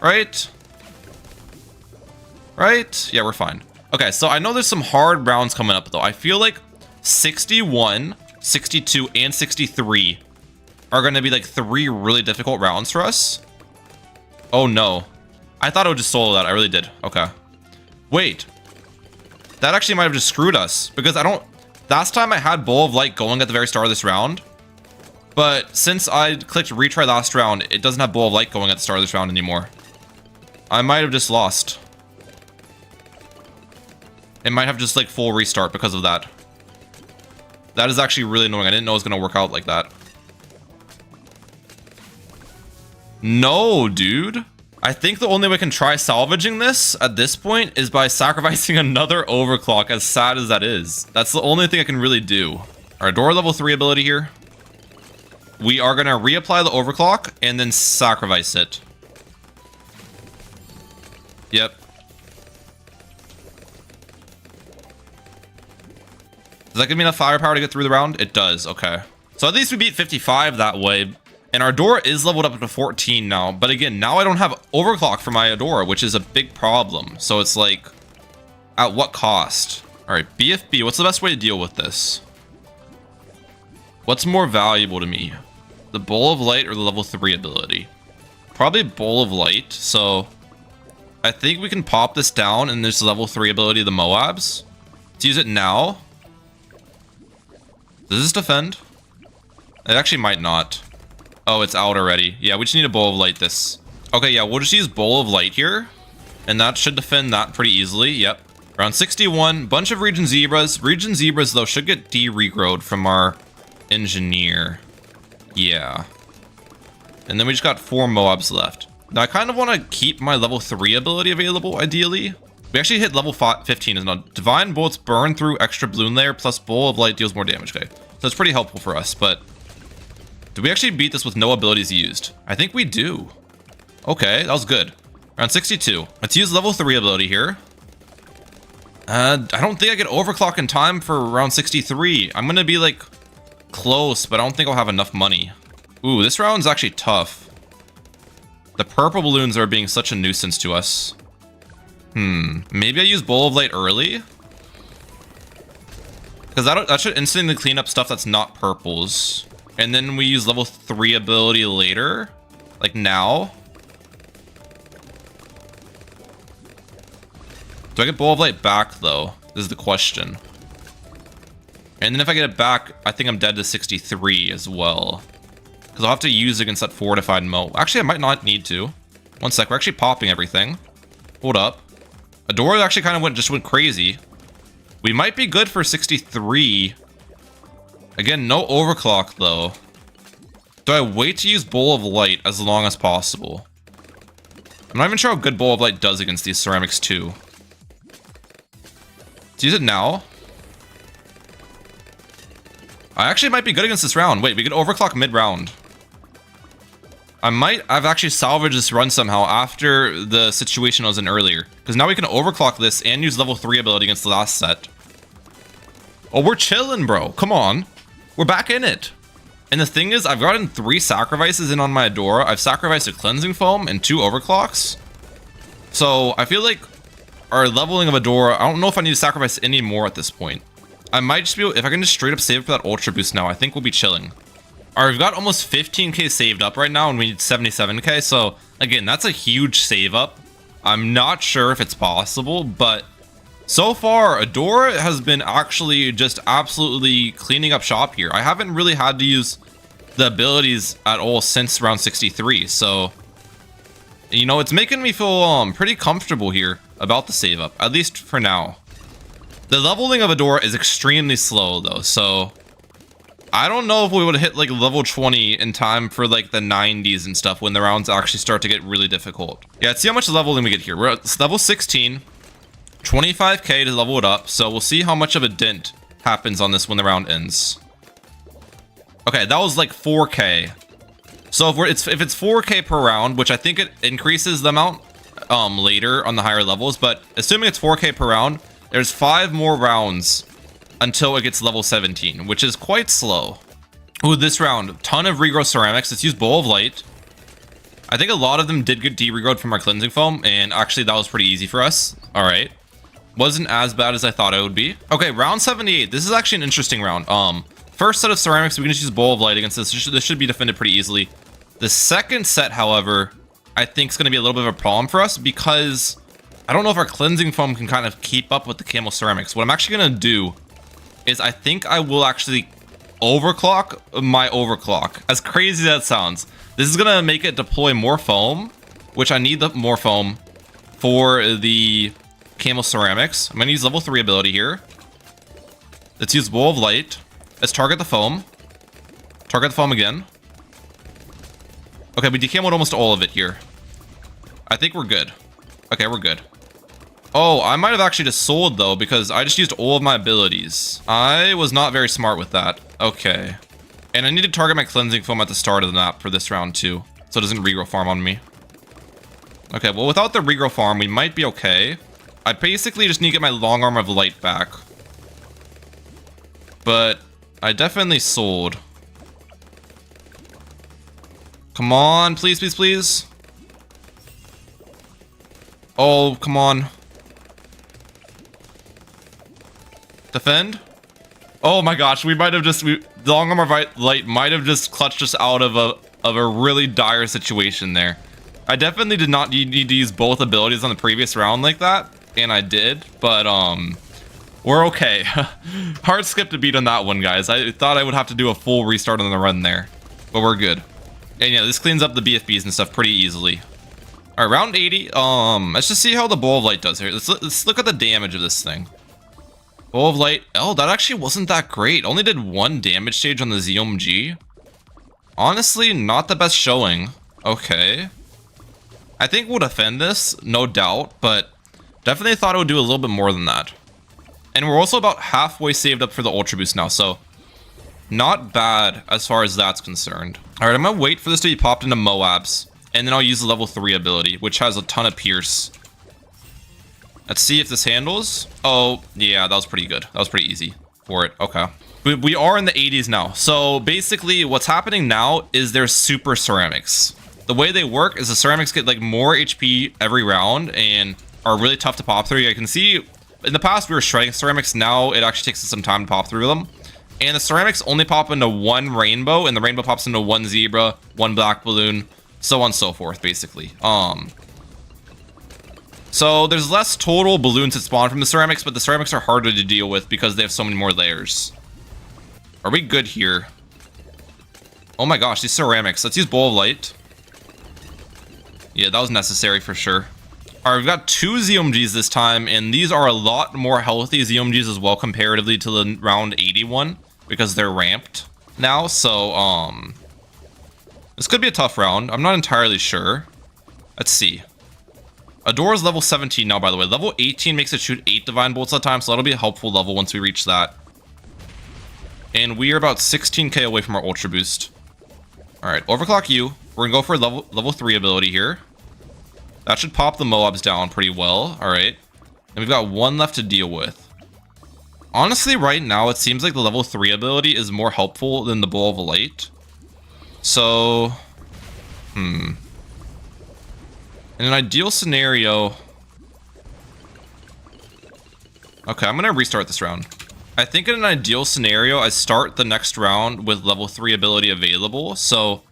Right? Right? Yeah, we're fine. Okay, so I know there's some hard rounds coming up, though. I feel like 61, 62, and 63 are going to be like 3 really difficult rounds for us. Oh no. I thought it would just solo that. I really did. Okay. Wait. That actually might have just screwed us because I don't... Last time I had Bowl of Light going at the very start of this round. But since I clicked retry last round, it doesn't have Bowl of Light going at the start of this round anymore. I might have just lost. It might have just like full restart because of that. That is actually really annoying. I didn't know it was going to work out like that. No, dude. I think the only way I can try salvaging this at this point is by sacrificing another overclock, as sad as that is. That's the only thing I can really do. Our Adora level 3 ability here. We are going to reapply the overclock and then sacrifice it. Yep. Does that give me enough firepower to get through the round? It does. Okay. So at least we beat 55 that way. And our Adora is leveled up to 14 now. But again, now I don't have overclock for my Adora, which is a big problem. So it's like, at what cost? All right, BFB, what's the best way to deal with this? What's more valuable to me? The Bowl of Light or the level 3 ability? Probably Bowl of Light. So I think we can pop this down and there's level 3 ability of the Moabs. Let's use it now. Does this defend? It actually might not. Oh, it's out already. Yeah, we just need a Bowl of Light this. Okay, yeah, we'll just use Bowl of Light here. And that should defend that pretty easily. Yep. Round 61. Bunch of Region Zebras. Region Zebras, though, should get de-regrowed from our Engineer. Yeah. And then we just got 4 Moabs left. Now, I kind of want to keep my level 3 ability available, ideally. We actually hit level 15. Is not Divine Bolts burn through extra Bloon layer plus Bowl of Light deals more damage. Okay. So it's pretty helpful for us, but... Did we actually beat this with no abilities used? I think we do. Okay, that was good. Round 62. Let's use level 3 ability here. I don't think I get overclock in time for round 63. I'm gonna be like close, but I don't think I'll have enough money. Ooh, this round's actually tough. The purple balloons are being such a nuisance to us. Maybe I use Bowl of Light early? Because that should instantly clean up stuff that's not purples. And then we use level 3 ability later. Like now. Do I get Bowl of Light back though? This is the question. And then if I get it back, I think I'm dead to 63 as well. Because I'll have to use against that fortified Mo. Actually, I might not need to. One sec, we're actually popping everything. Hold up. Adora actually kind of just went crazy. We might be good for 63. Again, no overclock though. Do I wait to use Bowl of Light as long as possible? I'm not even sure how good Bowl of Light does against these ceramics too. Let's use it now. I actually might be good against this round. Wait, we could overclock mid-round. I've actually salvaged this run somehow after the situation I was in earlier. Because now we can overclock this and use level 3 ability against the last set. Oh, we're chilling, bro. Come on. We're back in it. And the thing is, I've gotten 3 sacrifices in on my Adora. I've sacrificed a Cleansing Foam and 2 overclocks. So I feel like our leveling of Adora, I don't know if I need to sacrifice any more at this point. I might just be able, if I can just straight up save for that Ultra Boost now, I think we'll be chilling. Alright, we've got almost 15k saved up right now and we need 77k. So again, that's a huge save up. I'm not sure if it's possible, but so far, Adora has been actually just absolutely cleaning up shop here. I haven't really had to use the abilities at all since round 63. So, you know, it's making me feel pretty comfortable here about the save up, at least for now. The leveling of Adora is extremely slow though, so I don't know if we would hit like level 20 in time for like the 90s and stuff when the rounds actually start to get really difficult. Yeah, let's see how much leveling we get here. We're at level 16. 25k to level it up, so we'll see how much of a dent happens on this when the round ends. Okay, that was like 4k. So if it's 4k per round, which I think it increases the amount later on the higher levels, but assuming it's 4k per round, there's 5 more rounds until it gets level 17, which is quite slow. Ooh, this round, ton of regrow ceramics. Let's use Bowl of Light. I think a lot of them did get de-regrowed from our Cleansing Foam, and actually that was pretty easy for us. All right. Wasn't as bad as I thought it would be. Okay, round 78. This is actually an interesting round. First set of ceramics, we can just use Bowl of Light against this. This should be defended pretty easily. The second set, however, I think is going to be a little bit of a problem for us because I don't know if our cleansing foam can kind of keep up with the camo ceramics. What I'm actually going to do is I think I will actually overclock my overclock. As crazy as that sounds, this is going to make it deploy more foam, which I need the more foam for the camo ceramics. I'm going to use level 3 ability here. Let's use Bowl of Light. Let's target the foam. Target the foam again. Okay, we decamoed almost all of it here. I think we're good. Okay, we're good. Oh, I might have actually just sold though because I just used all of my abilities. I was not very smart with that. Okay. And I need to target my cleansing foam at the start of the map for this round too, so it doesn't regrow farm on me. Okay, well without the regrow farm, we might be okay. I basically just need to get my long arm of light back. But I definitely sold. Come on, please, please, please. Oh, come on. Defend. Oh my gosh, we might have just the long arm of light might have just clutched us out of a really dire situation there. I definitely did not need to use both abilities on the previous round like that, and I did, but we're okay. Hard skip to beat on that one, guys. I thought I would have to do a full restart on the run there, but we're good. And yeah, this cleans up the BFBs and stuff pretty easily. All right, round 80. Let's just see how the Bowl of Light does here. Let's look at the damage of this thing. Bowl of Light. Oh, that actually wasn't that great. Only did 1 damage stage on the ZOMG. Honestly, not the best showing. Okay. I think we'll defend this, no doubt, but definitely thought it would do a little bit more than that. And we're also about halfway saved up for the Ultra Boost now, so not bad as far as that's concerned. All right, I'm gonna wait for this to be popped into MOABs, and then I'll use the level 3 ability, which has a ton of Pierce. Let's see if this handles. Oh, yeah, that was pretty good. That was pretty easy for it. Okay. We are in the 80s now. So basically what's happening now is there's super ceramics. The way they work is the ceramics get like more HP every round and are really tough to pop through. I can see in the past we were shredding ceramics. Now it actually takes us some time to pop through them. And the ceramics only pop into 1 rainbow, and the rainbow pops into 1 zebra, 1 black balloon, so on and so forth, basically. So there's less total balloons that spawn from the ceramics, but the ceramics are harder to deal with because they have so many more layers. Are we good here? Oh my gosh, these ceramics. Let's use Bowl of Light. Yeah, that was necessary for sure. All right, we've got 2 ZOMGs this time, and these are a lot more healthy ZOMGs as well comparatively to the round 81 because they're ramped now. So, this could be a tough round. I'm not entirely sure. Let's see. Adora's level 17 now, by the way. Level 18 makes it shoot 8 Divine Bolts at a time, so that'll be a helpful level once we reach that. And we are about 16k away from our Ultra Boost. All right, overclock you. We're gonna go for level 3 ability here. That should pop the MOABs down pretty well. All right, and we've got 1 left to deal with. Honestly, right now, it seems like the level 3 ability is more helpful than the Bowl of Light. So, in an ideal scenario... Okay, I'm gonna restart this round. I think in an ideal scenario, I start the next round with level 3 ability available, so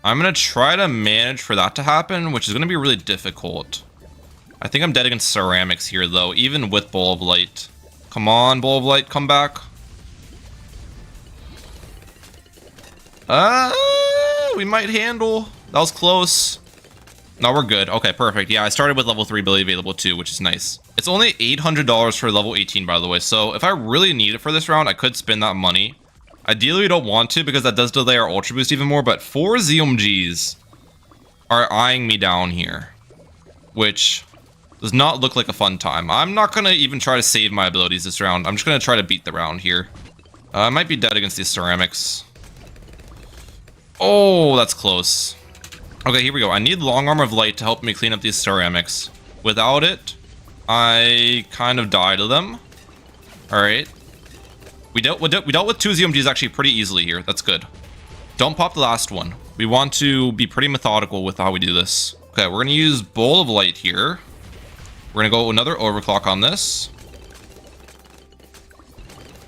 I'm gonna try to manage for that to happen, which is gonna be really difficult. I think I'm dead against ceramics here, though, even with Bowl of Light. Come on, Bowl of Light, come back. We might handle. That was close. No, we're good. Okay, perfect. Yeah, I started with level 3 ability available too, which is nice. It's only $800 for level 18, by the way. So if I really need it for this round, I could spend that money. Ideally, we don't want to because that does delay our Ultra Boost even more. But 4 ZOMGs are eyeing me down here, which does not look like a fun time. I'm not going to even try to save my abilities this round. I'm just going to try to beat the round here. I might be dead against these ceramics. Oh, that's close. Okay, here we go. I need Long Arm of Light to help me clean up these ceramics. Without it, I kind of die to them. All right. We dealt with 2 ZOMGs actually pretty easily here. That's good. Don't pop the last one. We want to be pretty methodical with how we do this. Okay, we're going to use Bowl of Light here. We're We're gonna go another overclock on this.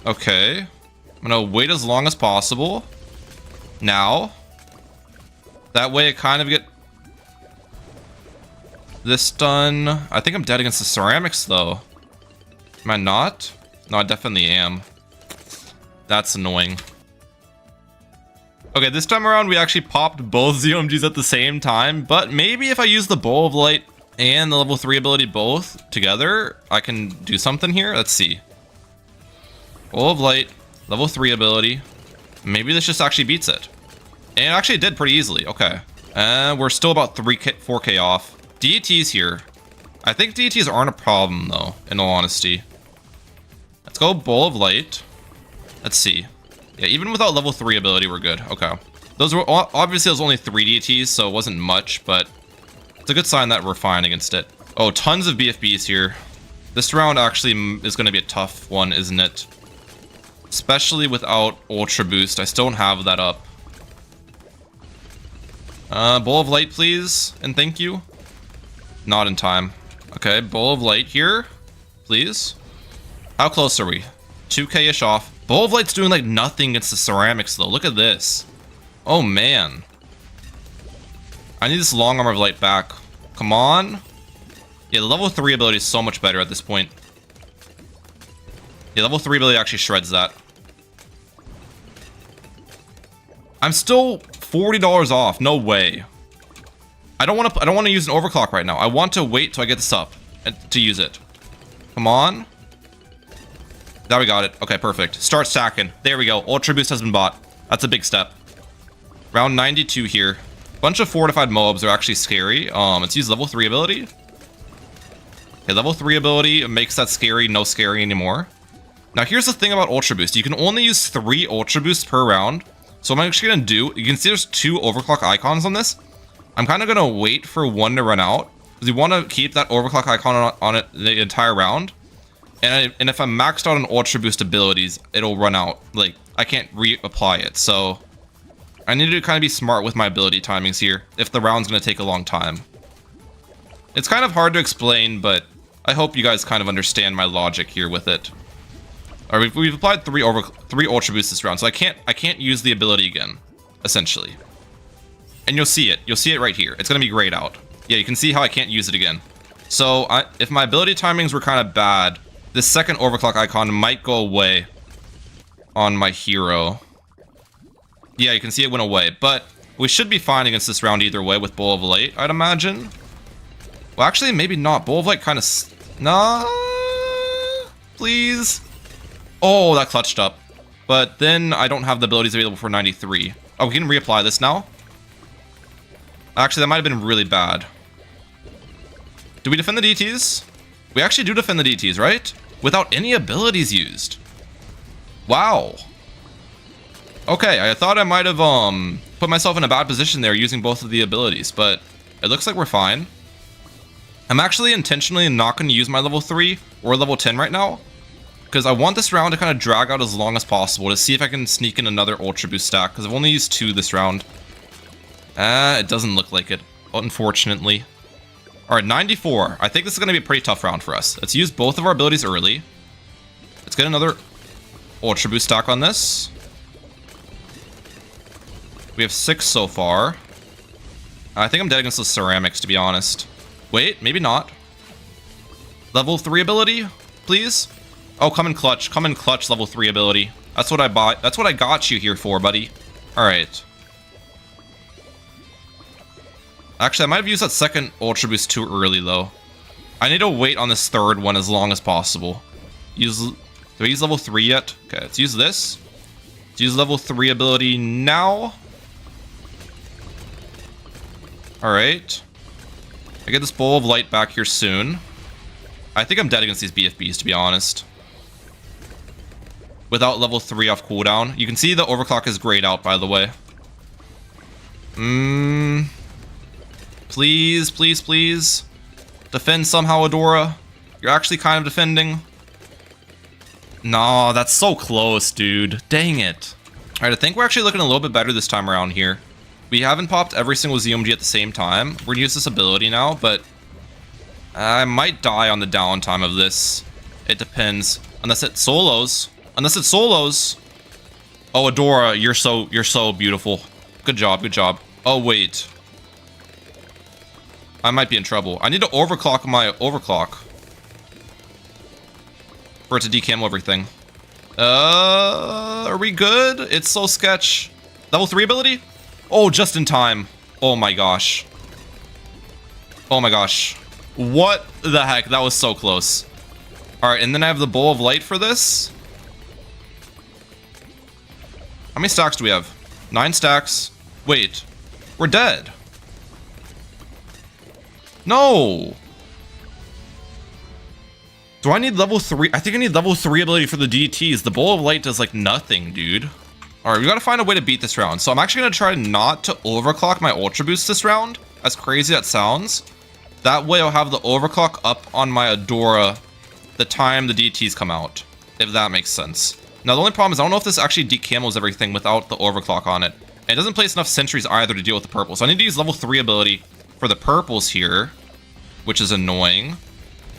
Okay. I'm gonna wait as long as possible. Now. That way I kind of get this done. I think I'm dead against the ceramics though. Am I not? No, I definitely am. That's annoying. Okay, this time around we actually popped both ZOMGs at the same time, but maybe if I use the Bowl of Light and the level 3 ability both together, I can do something here. Let's see. Bowl of Light, level 3 ability. Maybe this just actually beats it. And it actually did pretty easily. Okay. We're still about 4K off. DETs here. I think DETs aren't a problem though, in all honesty. Let's go Bowl of Light. Let's see. Yeah, even without level 3 ability, we're good. Okay. Those were obviously those only 3 DETs, so it wasn't much, but it's a good sign that we're fine against it. Oh, tons of BFBs here. This round actually is going to be a tough one, isn't it? Especially without Ultra Boost. I still don't have that up. Bowl of Light, please, and thank you. Not in time. Okay, Bowl of Light here, please. How close are we? 2K-ish off. Bowl of Light's doing like nothing against the ceramics though. Look at this. Oh man. I need this long armor of light back. Come on. Yeah, the level 3 ability is so much better at this point. Yeah, level 3 ability actually shreds that. I'm still $40 off. No way. I don't want to use an overclock right now. I want to wait till I get this up and to use it. Come on. Now we got it. Okay, perfect. Start stacking. There we go. Ultra Boost has been bought. That's a big step. Round 92 here. Bunch of fortified MOABs are actually scary. Let's use level 3 ability. Okay, level 3 ability makes that scary, no scary anymore. Now here's the thing about Ultra Boost. You can only use 3 Ultra Boosts per round. So what I'm actually gonna do, you can see there's 2 overclock icons on this. I'm kind of gonna wait for one to run out, because you want to keep that overclock icon on it the entire round. And if I'm maxed out on Ultra Boost abilities, it'll run out. Like, I can't reapply it. So I need to kind of be smart with my ability timings here, if the round's gonna take a long time. It's kind of hard to explain, but I hope you guys kind of understand my logic here with it. All right, we've applied 3 Ultra Boosts this round, so I can't use the ability again, essentially. And you'll see it. You'll see it right here. It's gonna be grayed out. Yeah, you can see how I can't use it again. So if my ability timings were kind of bad, this second overclock icon might go away on my hero. Yeah, you can see it went away, but we should be fine against this round either way with Bowl of Light, I'd imagine. Well, actually, maybe not. Bowl of Light kind of... Nah... Please? Oh, that clutched up. But then I don't have the abilities available for 93. Oh, we can reapply this now? Actually, that might have been really bad. Do we defend the DTs? We actually do defend the DTs, right? Without any abilities used. Wow. Okay, I thought I might have put myself in a bad position there using both of the abilities, but it looks like we're fine. I'm actually intentionally not going to use my level 3 or level 10 right now, because I want this round to kind of drag out as long as possible to see if I can sneak in another Ultra Boost stack, because I've only used 2 this round. It doesn't look like it, unfortunately. Alright, 94. I think this is going to be a pretty tough round for us. Let's use both of our abilities early. Let's get another Ultra Boost stack on this. We have 6 so far. I think I'm dead against the ceramics, to be honest. Wait, maybe not. Level 3 ability, please? Oh, come and clutch. Come and clutch level 3 ability. That's what I bought. That's what I got you here for, buddy. Alright. Actually, I might have used that second Ultra Boost too early, though. I need to wait on this third one as long as possible. Do I use level 3 yet? Okay, let's use this. Let's use level 3 ability now. Alright. I get this Bowl of Light back here soon. I think I'm dead against these BFBs, to be honest. Without level 3 off cooldown. You can see the overclock is grayed out, by the way. Please, please, please. Defend somehow, Adora. You're actually kind of defending. No, that's so close, dude. Dang it. Alright, I think we're actually looking a little bit better this time around here. We haven't popped every single ZOMG at the same time. We're gonna use this ability now, but I might die on the downtime of this. It depends. Unless it solos. Unless it solos. Oh, Adora, you're so beautiful. Good job, good job. Oh, wait. I might be in trouble. I need to overclock my overclock. For it to decamo everything. Are we good? It's so sketch. Level 3 ability? Oh, just in time. Oh my gosh. Oh my gosh. What the heck? That was so close. Alright, and then I have the Bowl of Light for this. How many stacks do we have? 9 stacks. Wait. We're dead. No. Do I need level 3? I think I need level 3 ability for the DTs. The Bowl of Light does like nothing, dude. Alright, we gotta find a way to beat this round. So I'm actually gonna try not to overclock my Ultra Boost this round. As crazy that sounds. That way I'll have the overclock up on my Adora the time the DTs come out. If that makes sense. Now the only problem is I don't know if this actually decamos everything without the overclock on it. And it doesn't place enough sentries either to deal with the purple. So I need to use level 3 ability for the purples here. Which is annoying.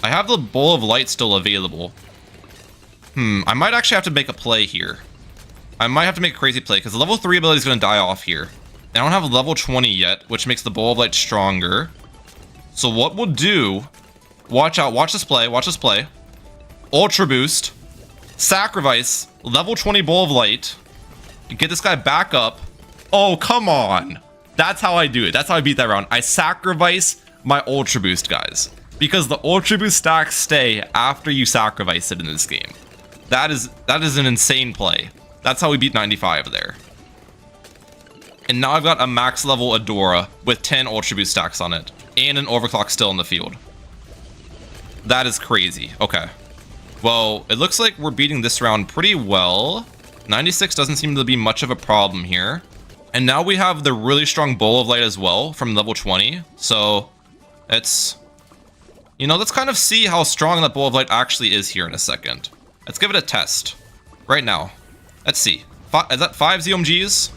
I have the Bowl of Light still available. I might actually have to make a play here. I might have to make a crazy play because the level 3 ability is going to die off here. I don't have level 20 yet, which makes the Bowl of Light stronger. So what we'll do... Watch out, watch this play, watch this play. Ultra Boost. Sacrifice. Level 20 Bowl of Light. Get this guy back up. Oh, come on. That's how I do it. That's how I beat that round. I sacrifice my Ultra Boost, guys. Because the Ultra Boost stacks stay after you sacrifice it in this game. That is an insane play. That's how we beat 95 there. And now I've got a max level Adora with 10 Ultra Boost stacks on it. And an overclock still in the field. That is crazy. Okay. Well, it looks like we're beating this round pretty well. 96 doesn't seem to be much of a problem here. And now we have the really strong Bowl of Light as well from level 20. So, it's... You know, let's kind of see how strong that Bowl of Light actually is here in a second. Let's give it a test. Right now. Let's see. Is that 5 ZOMGs?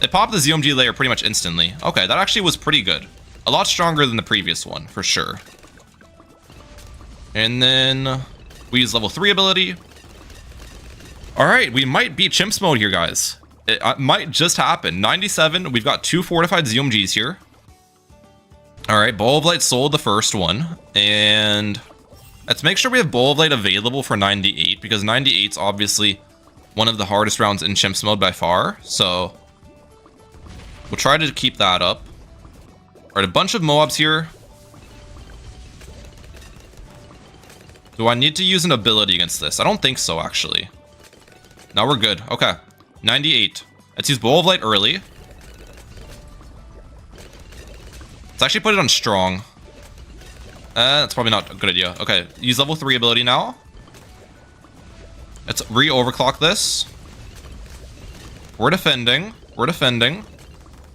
It popped the ZOMG layer pretty much instantly. Okay, that actually was pretty good. A lot stronger than the previous one, for sure. And then we use level 3 ability. Alright, we might beat Chimps mode here, guys. It might just happen. 97, we've got 2 fortified ZOMGs here. Alright, Bowl of Light sold the first one. And let's make sure we have Bowl of Light available for 98, because 98's obviously one of the hardest rounds in Chimps mode by far. So we'll try to keep that up. Alright, a bunch of Moabs here. Do I need to use an ability against this? I don't think so, actually. No, we're good. Okay. 98. Let's use Bowl of Light early. Let's actually put it on strong. That's probably not a good idea. Okay, use level 3 ability now. Let's re-overclock this. We're defending. We're defending.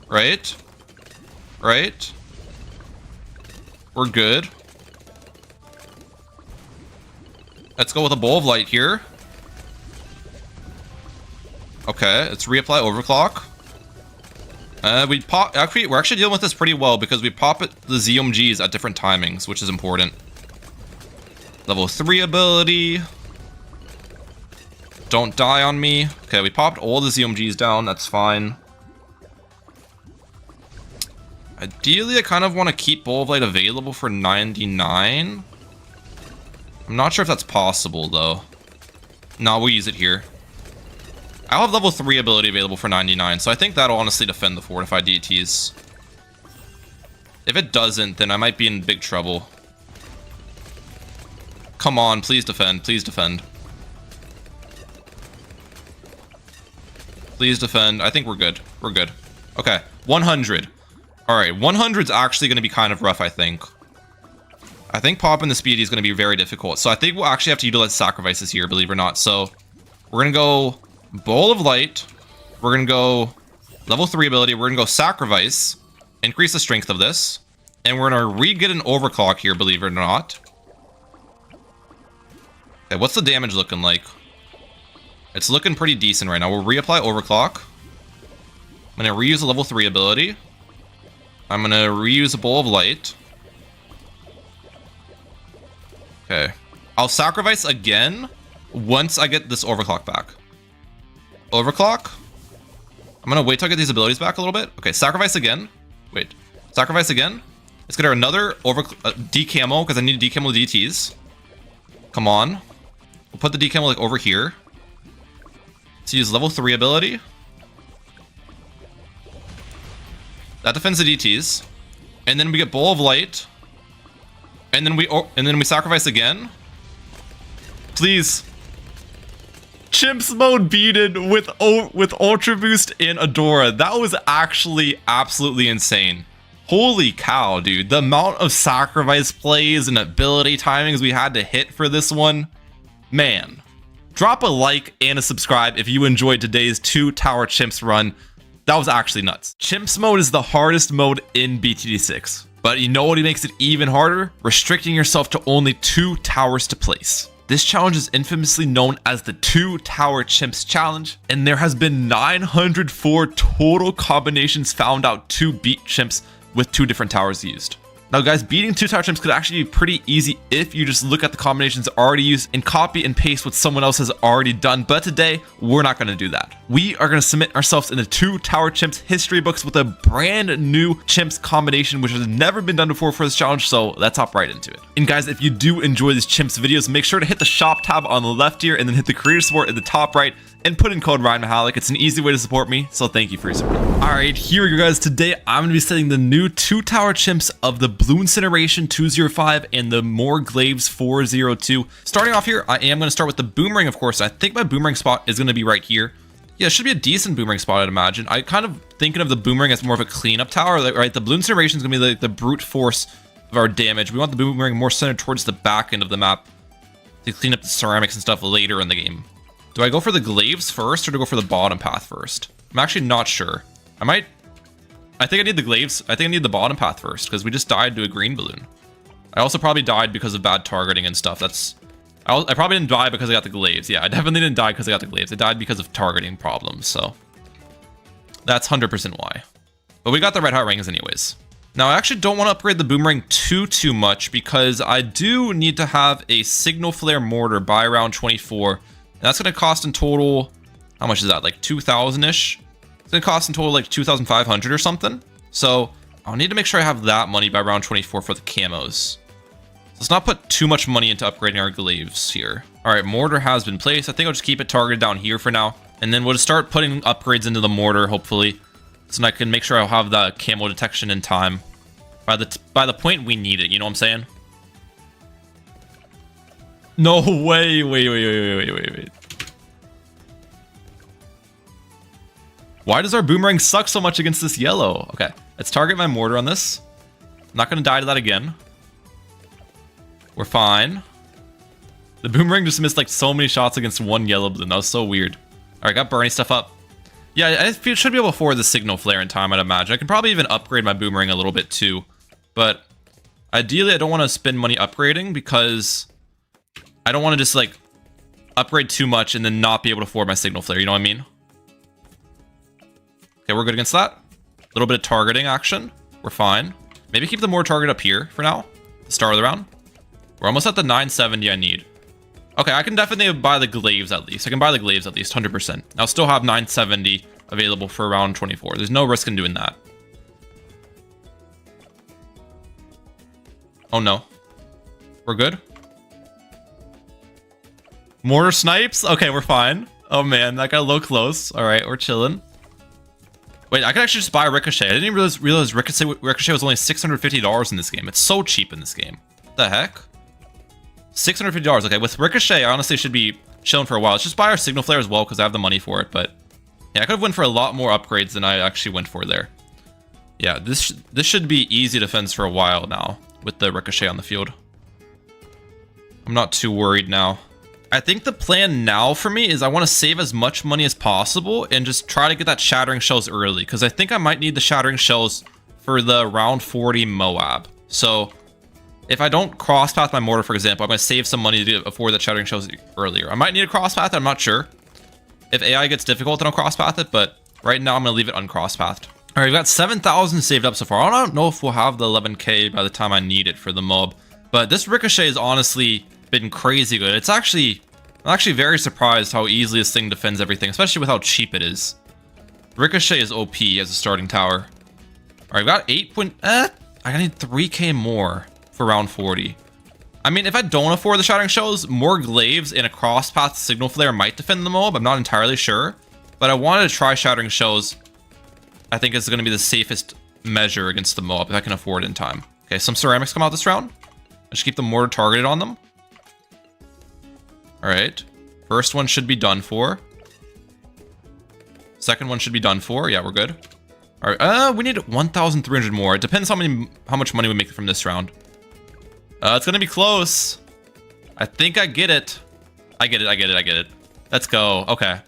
Right. Right. We're good. Let's go with a Bowl of Light here. Okay, let's reapply overclock. We're actually dealing with this pretty well because we pop the ZOMGs at different timings, which is important. Level 3 ability. Don't die on me. Okay, we popped all the ZOMGs down. That's fine. Ideally, I kind of want to keep Bowl of Light available for 99. I'm not sure if that's possible, though. No, we'll use it here. I'll have level 3 ability available for 99, so I think that'll honestly defend the fortified DTs. If it doesn't, then I might be in big trouble. Come on, please defend, please defend. Please defend. I think we're good. We're good. Okay, 100. Alright, 100's actually going to be kind of rough, I think. I think popping the speedy is going to be very difficult. So I think we'll actually have to utilize sacrifices here, believe it or not. So we're going to go Bowl of Light. We're going to go level 3 ability. We're going to go sacrifice. Increase the strength of this. And we're going to re-get an overclock here, believe it or not. Okay, what's the damage looking like? It's looking pretty decent right now. We'll reapply overclock. I'm going to reuse a level 3 ability. I'm going to reuse a Bowl of Light. Okay. I'll sacrifice again once I get this overclock back. Overclock. I'm gonna wait till I get these abilities back a little bit. Okay, sacrifice again. Wait. Sacrifice again. Let's get her another decamo, because I need to decamo the DTs. Come on. We'll put the decamo like over here. Let's use level 3 ability. That defends the DTs. And then we get Bowl of Light. And then we sacrifice again. Please. Chimps mode beaten with Ultra Boost and Adora. That was actually absolutely insane. Holy cow, dude. The amount of sacrifice plays and ability timings we had to hit for this one. Man. Drop a like and a subscribe if you enjoyed today's 2 Tower Chimps run. That was actually nuts. Chimps mode is the hardest mode in BTD6. But you know what makes it even harder? Restricting yourself to only 2 towers to place. This challenge is infamously known as the 2 Tower Chimps Challenge, and there has been 904 total combinations found out to beat chimps with 2 different towers used. Now guys, beating 2 Tower Chimps could actually be pretty easy if you just look at the combinations already used and copy and paste what someone else has already done, but today, we're not going to do that. We are going to submit ourselves in the 2 Tower Chimps history books with a brand new Chimps combination, which has never been done before for this challenge, so let's hop right into it. And guys, if you do enjoy these Chimps videos, make sure to hit the shop tab on the left here and then hit the creator support at the top right and put in code Mehalic. It's an easy way to support me, so thank you for your support. Alright, here we go guys. Today I'm going to be setting the new 2 Tower Chimps of the Blooncineration 205 and the M.O.A.R Glaives 402. Starting off here, I am going to start with the boomerang, of course. I think my boomerang spot is going to be right here. Yeah, it should be a decent boomerang spot, I'd imagine. I kind of thinking of the boomerang as more of a cleanup tower, right? The Blooncineration is going to be like the brute force of our damage. We want the boomerang more centered towards the back end of the map to clean up the ceramics and stuff later in the game. Do I go for the Glaives first or do I go for the bottom path first? I'm actually not sure. I think I need the Glaives. I think I need the bottom path first because we just died to a green balloon. I also probably died because of bad targeting and stuff. I probably didn't die because I got the Glaives. Yeah, I definitely didn't die because I got the Glaives. I died because of targeting problems, so that's 100% why. But we got the red heart rings anyways. Now, I actually don't want to upgrade the boomerang too much because I do need to have a signal flare mortar by around 24. And that's going to cost in total, how much is that? Like 2,000-ish? It's going to cost in total like 2,500 or something. So I'll need to make sure I have that money by round 24 for the camos. So let's not put too much money into upgrading our Glaives here. All right, mortar has been placed. I think I'll just keep it targeted down here for now. And then we'll just start putting upgrades into the mortar, hopefully. So I can make sure I'll have the camo detection in time. By the point we need it, you know what I'm saying? No way, wait. Why does our boomerang suck so much against this yellow? Okay, let's target my mortar on this. I'm not gonna die to that again. We're fine. The boomerang just missed like so many shots against one yellow balloon. That was so weird. All right, got Bernie stuff up. Yeah, I should be able to forward the signal flare in time, I'd imagine. I can probably even upgrade my boomerang a little bit too. But ideally, I don't want to spend money upgrading because I don't want to just like upgrade too much and then not be able to forward my signal flare. You know what I mean? Okay, we're good against that. A little bit of targeting action. We're fine. Maybe keep the more target up here for now. The start of the round. We're almost at the 970 I need. Okay, I can definitely buy the Glaives at least. I can buy the Glaives at least, 100%. I'll still have 970 available for round 24. There's no risk in doing that. Oh no. We're good? Mortar snipes? Okay, we're fine. Oh man, that got a little close. All right, we're chilling. Wait, I could actually just buy Ricochet. I didn't even realize Ricochet was only $650 in this game. It's so cheap in this game. What the heck? $650. Okay, with Ricochet, I honestly should be chilling for a while. Let's just buy our signal flare as well because I have the money for it. But yeah, I could have went for a lot more upgrades than I actually went for there. Yeah, this should be easy defense for a while now with the Ricochet on the field. I'm not too worried now. I think the plan now for me is I want to save as much money as possible and just try to get that Shattering Shells early because I think I might need the Shattering Shells for the round 40 Moab. So if I don't cross path my mortar, for example, I'm going to save some money to afford that Shattering Shells earlier. I might need a cross path, I'm not sure. If AI gets difficult, then I'll cross path it, but right now I'm going to leave it uncross pathed. All right, we've got 7,000 saved up so far. I don't know if we'll have the 11K by the time I need it for the mob, but this Ricochet is honestly been crazy good. I'm actually very surprised how easily this thing defends everything, especially with how cheap it is. Ricochet is OP as a starting tower. All right, we got 8 point. I need 3k more for round 40. I mean, if I don't afford the Shattering Shells, more Glaives and a crosspath Signal Flare might defend the MOAB. I'm not entirely sure, but I wanted to try Shattering Shells. I think it's going to be the safest measure against the MOAB if I can afford it in time. Okay, some ceramics come out this round. I just keep the mortar targeted on them. All right, first one should be done for. Second one should be done for. Yeah, we're good. All right, we need 1,300 more. It depends how much money we make from this round. It's gonna be close. I think I get it. I get it. Let's go. Okay,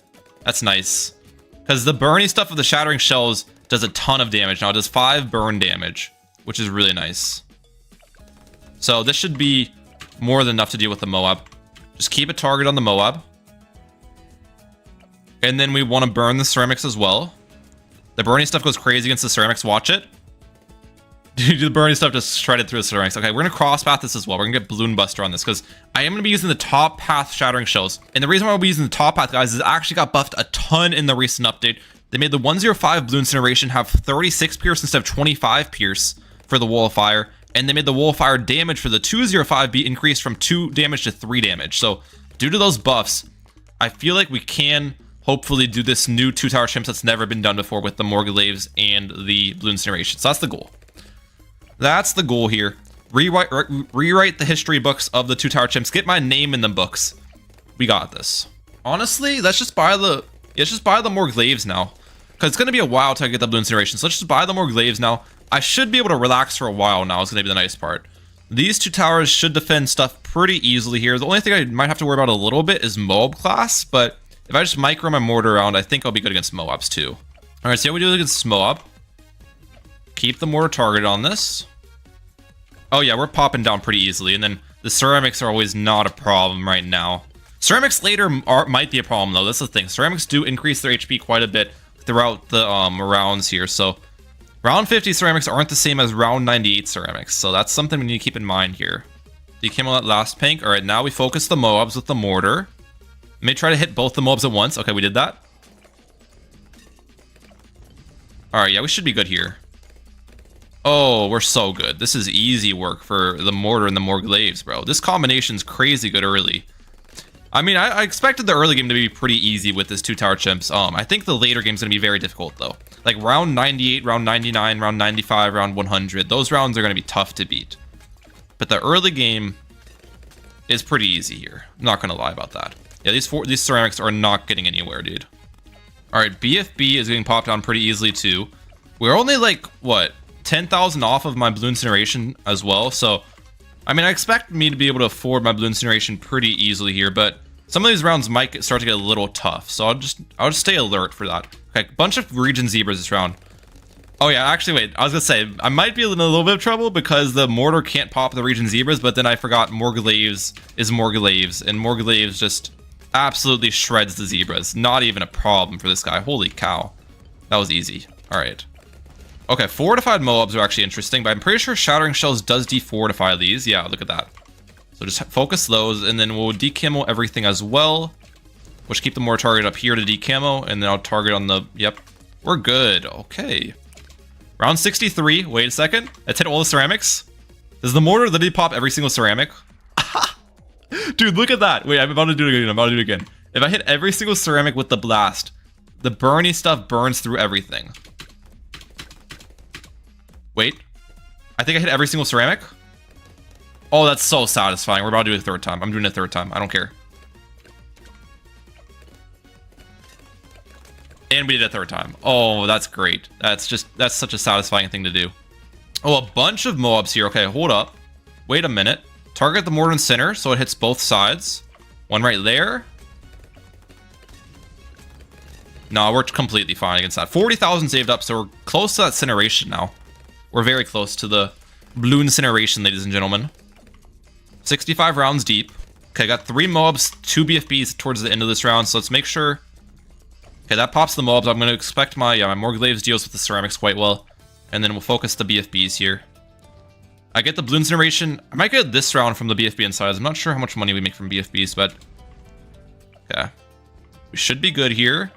that's nice. Because the burny stuff of the Shattering Shells does a ton of damage. Now it does 5 burn damage, which is really nice. So this should be more than enough to deal with the MOAB. Just keep a target on the MOAB. And then we want to burn the ceramics as well. The burning stuff goes crazy against the ceramics. Watch it. Dude, the burning stuff just shredded through the ceramics. Okay, we're going to crosspath this as well. We're going to get Balloon Buster on this because I am going to be using the top path Shattering Shells. And the reason why we'll be using the top path, guys, is it actually got buffed a ton in the recent update. They made the 105 Blooncineration have 36 pierce instead of 25 pierce for the Wall of Fire. And they made the Wall of Fire damage for the 205 be increased from 2 damage to 3 damage. So due to those buffs, I feel like we can hopefully do this new 2-tower chimps that's never been done before with the more Glaives and the Blooncineration. So that's the goal. That's the goal here. Rewrite the history books of the 2-tower chimps. Get my name in the books. We got this. Honestly, let's just buy the more Glaives now. Because it's going to be a while till I get the Blooncineration. So let's just buy the more Glaives now. I should be able to relax for a while now. It's going to be the nice part. These 2 towers should defend stuff pretty easily here. The only thing I might have to worry about a little bit is MOAB class. But if I just micro my mortar around, I think I'll be good against MOABs too. Alright, see how we do against MOAB. Keep the mortar targeted on this. Oh yeah, we're popping down pretty easily. And then the ceramics are always not a problem right now. Ceramics later might be a problem though. That's the thing. Ceramics do increase their HP quite a bit throughout the rounds here. So round 50 ceramics aren't the same as round 98 ceramics. So that's something we need to keep in mind here. Decamo that last pink. Alright, now we focus the MOABs with the mortar. May try to hit both the MOABs at once. Okay, we did that. Alright, yeah, we should be good here. Oh, we're so good. This is easy work for the mortar and the more Glaives, bro. This combination's crazy good early. I mean, I expected the early game to be pretty easy with this 2-tower chimps. I think the later game's gonna be very difficult though. Like round 98, round 99, round 95, round 100. Those rounds are gonna be tough to beat. But the early game is pretty easy here. I'm not gonna lie about that. Yeah, these ceramics are not getting anywhere, dude. All right, BFB is getting popped down pretty easily too. We're only like, what, 10,000 off of my Blooncineration as well. So, I mean, I expect me to be able to afford my Blooncineration pretty easily here, but some of these rounds might start to get a little tough. So I'll just stay alert for that. Okay, bunch of region zebras this round. Oh yeah, actually wait, I was gonna say, I might be in a little bit of trouble because the mortar can't pop the region zebras, but then I forgot more Glaives is more Glaives, and more Glaives just absolutely shreds the zebras. Not even a problem for this guy. Holy cow. That was easy. Alright. Okay, fortified MOABs are actually interesting, but I'm pretty sure Shattering Shells does defortify these. Yeah, look at that. So just focus those, and then we'll decamo everything as well. We'll just keep the mortar target up here to decamo, and then I'll target on the... Yep. We're good. Okay. Round 63. Wait a second. Let's hit all the ceramics. Does the mortar literally pop every single ceramic? Dude, look at that. Wait, I'm about to do it again. If I hit every single ceramic with the blast, the burny stuff burns through everything. Wait. I think I hit every single ceramic. Oh, that's so satisfying. We're about to do it a third time. I'm doing it a third time. I don't care. And we did it a third time. Oh, that's great. That's such a satisfying thing to do. Oh, a bunch of MOABs here. Okay, hold up. Wait a minute. Target the mortar in center so it hits both sides. One right there. No, we're completely fine against that. 40,000 saved up, so we're close to that incineration now. We're very close to the Blooncineration, ladies and gentlemen. 65 rounds deep. Okay, got 3 MOABs, 2 BFBs towards the end of this round, so let's make sure... Okay, that pops the MOABs. I'm going to expect my more Glaives deals with the ceramics quite well. And then we'll focus the BFBs here. I get the Blooncineration. I might get this round from the BFB inside. I'm not sure how much money we make from BFBs, but yeah, we should be good here.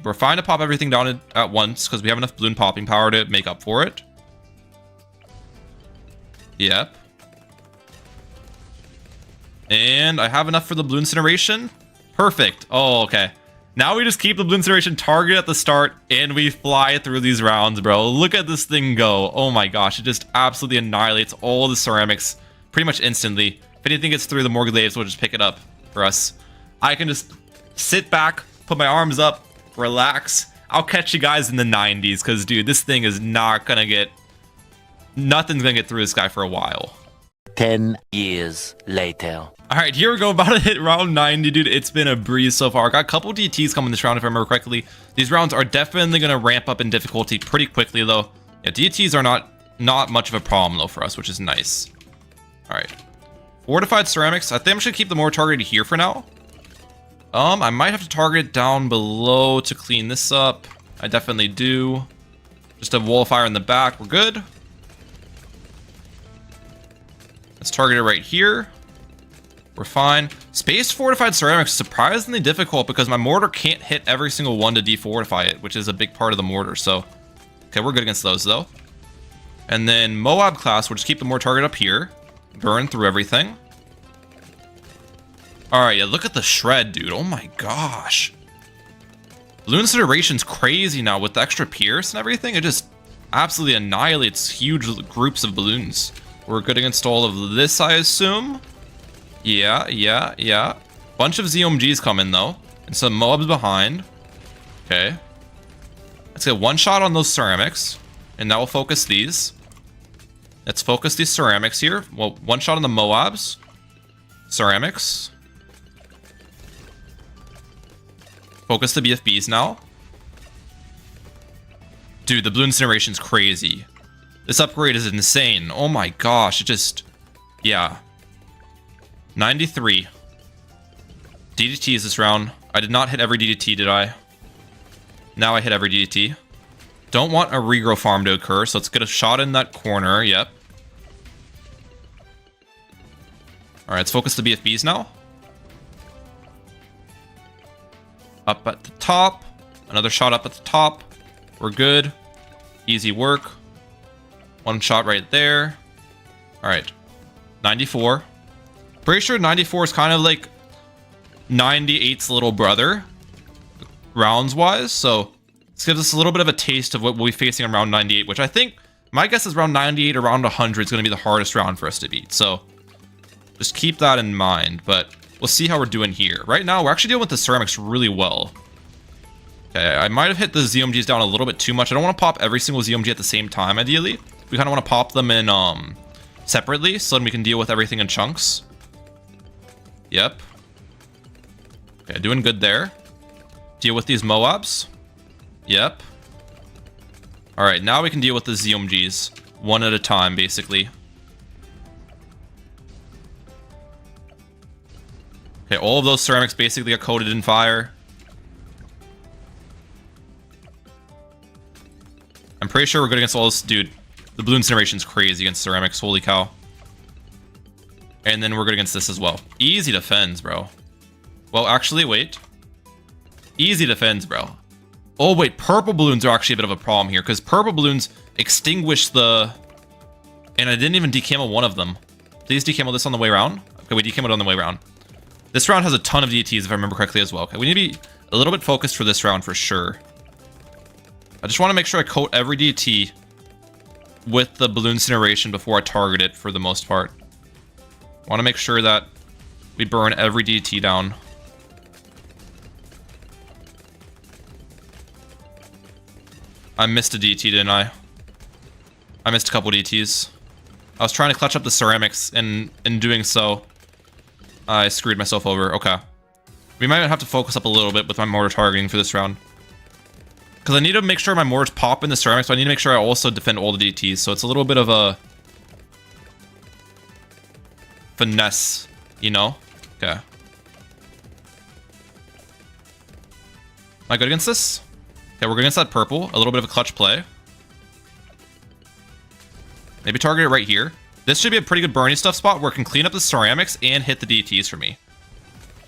We're fine to pop everything down at once because we have enough balloon popping power to make up for it. Yep. And I have enough for the Blooncineration. Perfect. Oh, okay. Now we just keep the Blooncineration target at the start and we fly through these rounds, bro. Look at this thing go. Oh my gosh, it just absolutely annihilates all the ceramics pretty much instantly. If anything gets through, the more Glaives will just pick it up for us. I can just sit back, put my arms up, relax. I'll catch you guys in the 90s because, dude, this thing is not gonna get... Nothing's gonna get through this guy for a while. 10 years later. All right, here we go. About to hit round 90, dude. It's been a breeze so far. Got a couple DTs coming this round, if I remember correctly. These rounds are definitely going to ramp up in difficulty pretty quickly, though. Yeah, DTs are not much of a problem, though, for us, which is nice. All right. Fortified ceramics. I think I'm just going to keep the more targeted here for now. I might have to target it down below to clean this up. I definitely do. Just a wall of fire in the back. We're good. Let's target it right here. We're fine. Space fortified ceramics is surprisingly difficult because my mortar can't hit every single one to defortify it, which is a big part of the mortar. So, okay, we're good against those though. And then M.O.A.R class, we'll just keep the more target up here. Burn through everything. All right, yeah, look at the shred, dude. Oh my gosh. Blooncineration's crazy now with the extra pierce and everything. It just absolutely annihilates huge groups of balloons. We're good against all of this, I assume. Yeah. Bunch of ZOMGs coming, though. And some mobs behind. Okay. Let's get one shot on those ceramics. And that will focus these. Let's focus these ceramics here. Well, one shot on the M.O.A.Rs. Ceramics. Focus the BFBs now. Dude, the Blooncination's crazy. This upgrade is insane. Oh my gosh, it just... Yeah. 93. DDTs this round. I did not hit every DDT, did I? Now I hit every DDT. Don't want a regrow farm to occur, so let's get a shot in that corner. Yep. Alright, let's focus the BFBs now. Up at the top. Another shot up at the top. We're good. Easy work. One shot right there. Alright. 94. Pretty sure 94 is kind of like 98's little brother, rounds-wise. So this gives us a little bit of a taste of what we'll be facing in round 98, which I think, my guess is round 98 or round 100 is going to be the hardest round for us to beat. So just keep that in mind, but we'll see how we're doing here. Right now, we're actually dealing with the ceramics really well. Okay, I might have hit the ZOMGs down a little bit too much. I don't want to pop every single ZOMG at the same time, ideally. We kind of want to pop them in separately, so then we can deal with everything in chunks. Yep. Okay, doing good there. Deal with these M.O.A.Rs. Yep. Alright, now we can deal with the ZOMGs. One at a time, basically. Okay, all of those ceramics basically got coated in fire. I'm pretty sure we're good against all this. Dude, the Blooncination's crazy against ceramics. Holy cow. And then we're good against this as well. Easy defends, bro. Well, actually, wait. Easy defends, bro. Oh, wait. Purple balloons are actually a bit of a problem here, because purple balloons extinguish the... And I didn't even decamo one of them. Please decamo this on the way around. Okay, we decamoed on the way around. This round has a ton of DTs, if I remember correctly, as well. Okay, we need to be a little bit focused for this round, for sure. I just want to make sure I coat every DT with the Blooncineration before I target it, for the most part. I want to make sure that we burn every DT down. I missed a DT, didn't I? I missed a couple DTs. I was trying to clutch up the ceramics, and in doing so, I screwed myself over. Okay. We might have to focus up a little bit with my mortar targeting for this round. Because I need to make sure my mortars pop in the ceramics, so I need to make sure I also defend all the DTs. So it's a little bit of a... finesse, you know? Okay. Am I good against this? Okay, we're good against that purple. A little bit of a clutch play. Maybe target it right here. This should be a pretty good burning stuff spot where it can clean up the ceramics and hit the DTs for me.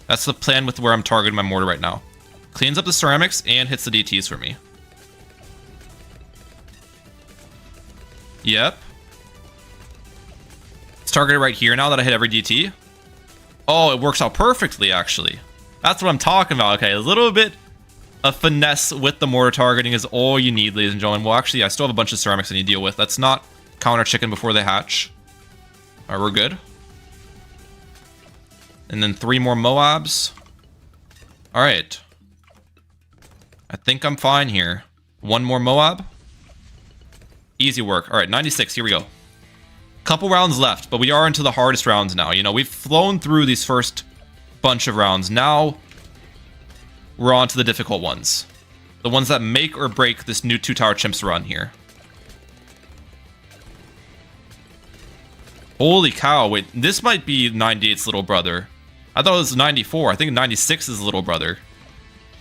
That's the plan with where I'm targeting my mortar right now. Cleans up the ceramics and hits the DTs for me. Yep. It's targeted right here now that I hit every DT. Oh, it works out perfectly, actually. That's what I'm talking about. Okay, a little bit of finesse with the mortar targeting is all you need, ladies and gentlemen. Well, actually, I still have a bunch of ceramics I need to deal with. Let's not counter chicken before they hatch. All right, we're good. And then 3 more Moabs. All right. I think I'm fine here. 1 more Moab. Easy work. All right, 96. Here we go. Couple rounds left, but we are into the hardest rounds now. You know, we've flown through these first bunch of rounds. Now we're on to the difficult ones. The ones that make or break this new 2-tower chimps run here. Holy cow, wait, this might be 98's little brother. I thought it was 94. I think 96 is little brother.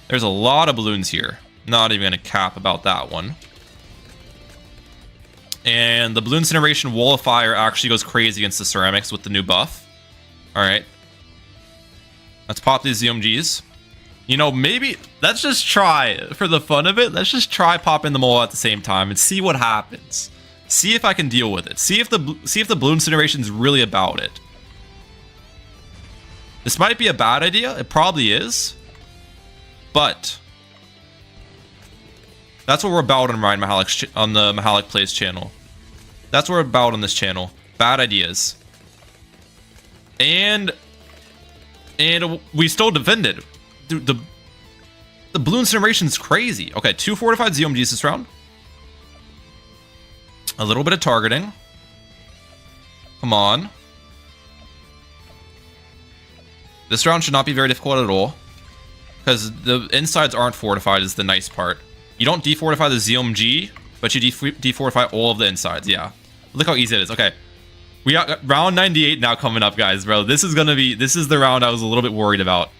There's a lot of balloons here. Not even gonna cap about that one. And the Blooncineration Wall of Fire actually goes crazy against the ceramics with the new buff. Alright. Let's pop these ZMGs. You know, maybe let's just try, for the fun of it, let's just try popping them all at the same time and see what happens. See if I can deal with it. See if the Blooncineration is really about it. This might be a bad idea. It probably is. But that's what we're about on Ryan Mehalic's on the Mehalic Plays channel. That's what we're about on this channel. Bad ideas. And we still defended. Dude, the Blooncineration is crazy. Okay, 2 fortified ZMGs this round. A little bit of targeting. Come on. This round should not be very difficult at all. Because the insides aren't fortified is the nice part. You don't defortify the ZMG, but you defortify all of the insides. Yeah. Look how easy it is. Okay. We got round 98 now coming up, guys, bro. This is the round I was a little bit worried about.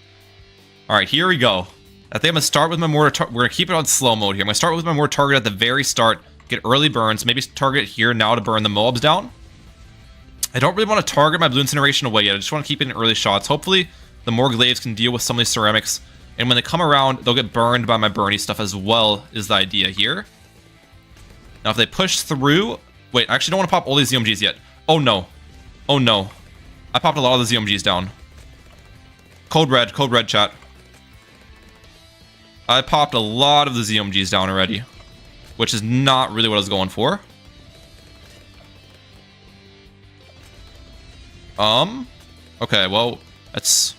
Alright, here we go. I think I'm going to start with my mortar. We're going to keep it on slow mode here. I'm going to start with my mortar target at the very start. Get early burns. Maybe target here now to burn the Moabs down. I don't really want to target my Blooncineration away yet. I just want to keep it in early shots. Hopefully, the more Glaives can deal with some of these ceramics. And when they come around, they'll get burned by my burny stuff as well, is the idea here. Now, if they push through... Wait, I actually don't want to pop all these ZMGs yet. Oh, no. Oh, no. I popped a lot of the ZMGs down. Code red, chat. I popped a lot of the ZMGs down already. Which is not really what I was going for. Okay, well, that's...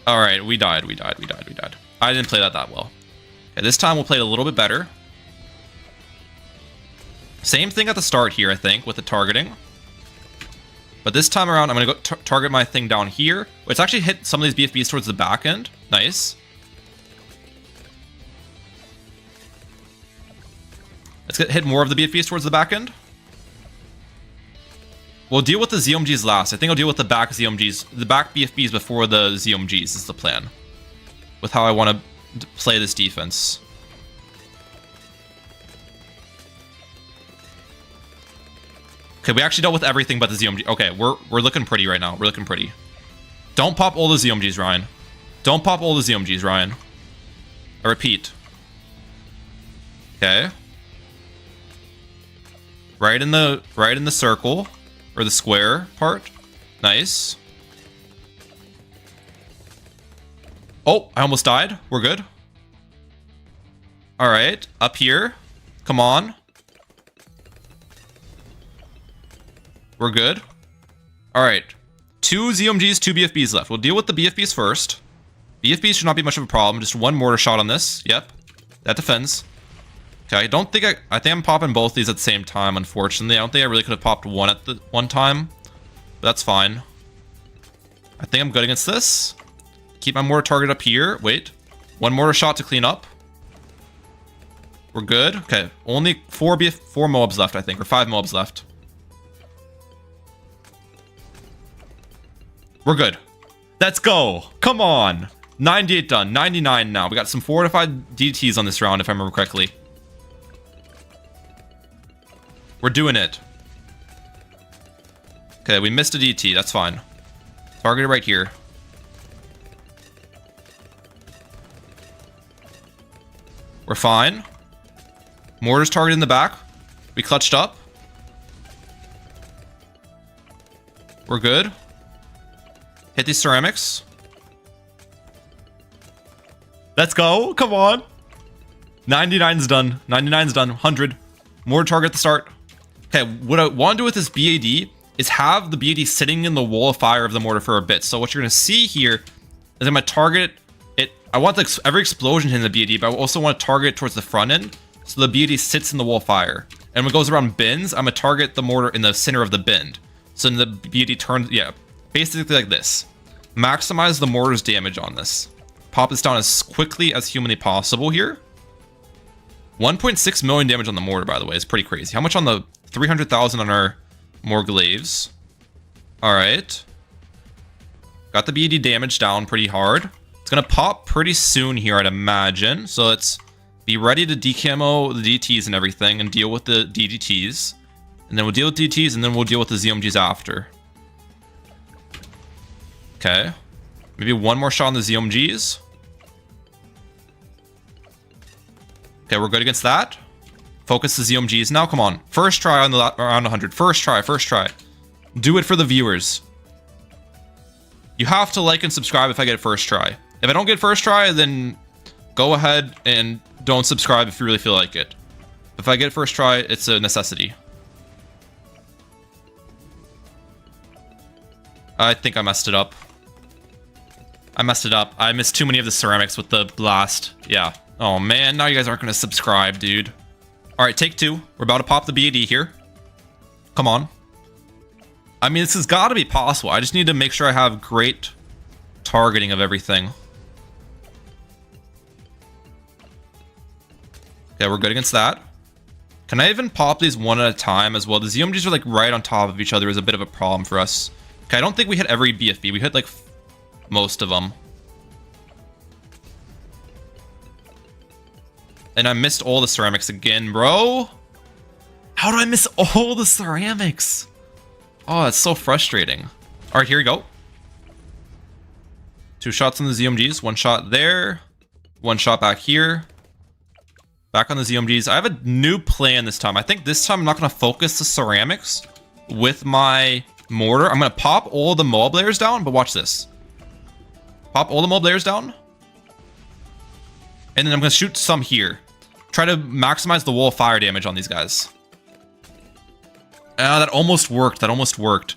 Alright, we died. I didn't play that well. Okay, this time we'll play it a little bit better. Same thing at the start here, I think, with the targeting. But this time around, I'm going to go target my thing down here. It's actually hit some of these BFBs towards the back end. Nice. Let's hit more of the BFBs towards the back end. We'll deal with the ZMGs last. I think I'll deal with the back ZMGs, the back BFBs before the ZMGs is the plan. With how I want to play this defense. Okay, we actually dealt with everything but the ZMG. Okay, we're looking pretty right now. We're looking pretty. Don't pop all the ZMGs, Ryan. Don't pop all the ZMGs, Ryan. I repeat. Okay. Right in the circle. Or the square part. Nice. Oh, I almost died. We're good. Alright, up here. Come on. We're good. Alright. 2 ZMGs, 2 BFBs left. We'll deal with the BFBs first. BFBs should not be much of a problem. Just 1 mortar shot on this. Yep. That defends. Okay, I think I'm popping both these at the same time, unfortunately. I don't think I really could have popped one at the one time. But that's fine. I think I'm good against this. Keep my mortar target up here. Wait. 1 mortar shot to clean up. We're good. Okay, only 4 Moabs left, I think. Or 5 Moabs left. We're good. Let's go. Come on. 98 done. 99 now. We got some fortified DTs on this round, if I remember correctly. We're doing it. Okay, we missed a DT. That's fine. Target it right here. We're fine. Mortar's targeted in the back. We clutched up. We're good. Hit these ceramics. Let's go. Come on. 99's done. 99's done. 100. Mortar target at the start. Okay, what I want to do with this BAD is have the BAD sitting in the wall of fire of the mortar for a bit. So what you're going to see here is I'm going to target it. I want every explosion in the BAD, but I also want to target it towards the front end. So the BAD sits in the wall of fire. And when it goes around bins, I'm going to target the mortar in the center of the bend. So then the BAD turns, yeah, basically like this. Maximize the mortar's damage on this. Pop this down as quickly as humanly possible here. 1.6 million damage on the mortar, by the way, is pretty crazy. How much on the 300,000 on our more glaives? All right. Got the BAD damage down pretty hard. It's going to pop pretty soon here, I'd imagine. So let's be ready to decamo the DTs and everything and deal with the DDTs. And then we'll deal with DTs and then we'll deal with the ZMGs after. Okay. Maybe one more shot on the ZMGs. Okay, we're good against that. Focus the ZMGs now. Come on. First try on the around 100. First try. First try. Do it for the viewers. You have to like and subscribe if I get first try. If I don't get first try, then go ahead and don't subscribe if you really feel like it. If I get first try, it's a necessity. I think I messed it up. I messed it up. I missed too many of the ceramics with the blast. Yeah. Oh man, now you guys aren't going to subscribe, dude. Alright, take two. We're about to pop the BAD here. Come on. I mean, this has got to be possible. I just need to make sure I have great targeting of everything. Okay, we're good against that. Can I even pop these one at a time as well? The ZMGs are like right on top of each other is a bit of a problem for us. Okay, I don't think we hit every BFB. We hit like most of them. And I missed all the ceramics again, bro. How did I miss all the ceramics? Oh, that's so frustrating. All right, here we go. 2 shots on the ZMGs. 1 shot there. 1 shot back here. Back on the ZMGs. I have a new plan this time. I think this time I'm not going to focus the ceramics with my mortar. I'm going to pop all the M.O.A.R layers down, but watch this. Pop all the M.O.A.R layers down. And then I'm going to shoot some here. Try to maximize the wall of fire damage on these guys. That almost worked. That almost worked.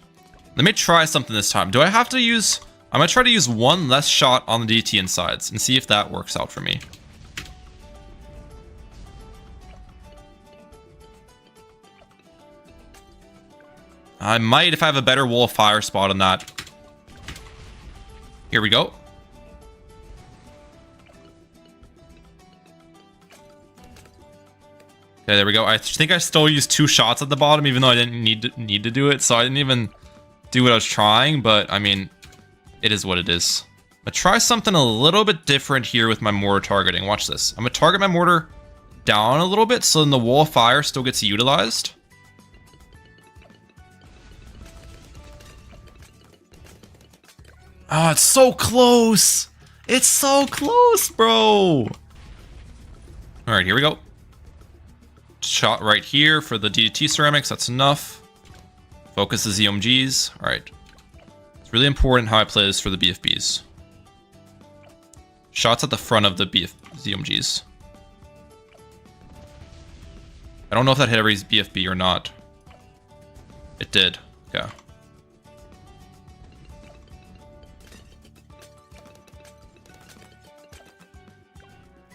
Let me try something this time. Do I have to use... I'm going to try to use 1 less shot on the DT insides and see if that works out for me. I might if I have a better wall of fire spot on that. Here we go. Okay, there we go. I think I still used 2 shots at the bottom, even though I didn't need to do it. So I didn't even do what I was trying. But I mean, it is what it is. I'm gonna try something a little bit different here with my mortar targeting. Watch this. I'm gonna target my mortar down a little bit, so then the wall of fire still gets utilized. Oh, it's so close. It's so close, bro. All right, here we go. Shot right here for the DDT ceramics. That's enough. Focus the ZMGs. All right. It's really important how I play this for the BFBs. Shots at the front of the ZMGs. I don't know if that hit every BFB or not. It did. Okay.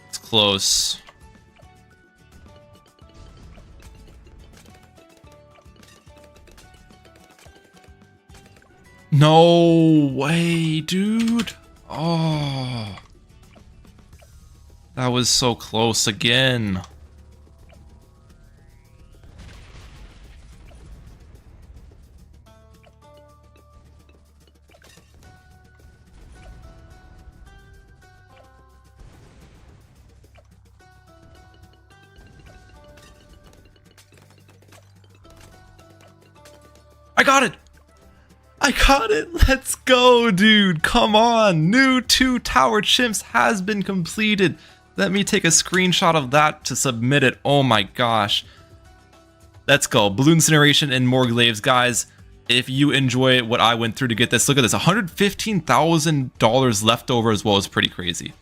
It's close. No way, dude. Oh. That was so close again. got it. I got it. Let's go, dude. Come on. New 2-tower chimps has been completed. Let me take a screenshot of that to submit it. Oh my gosh. Let's go. Blooncineration and more Glaives, guys. If you enjoy what I went through to get this, look at this. $115,000 left over as well is pretty crazy.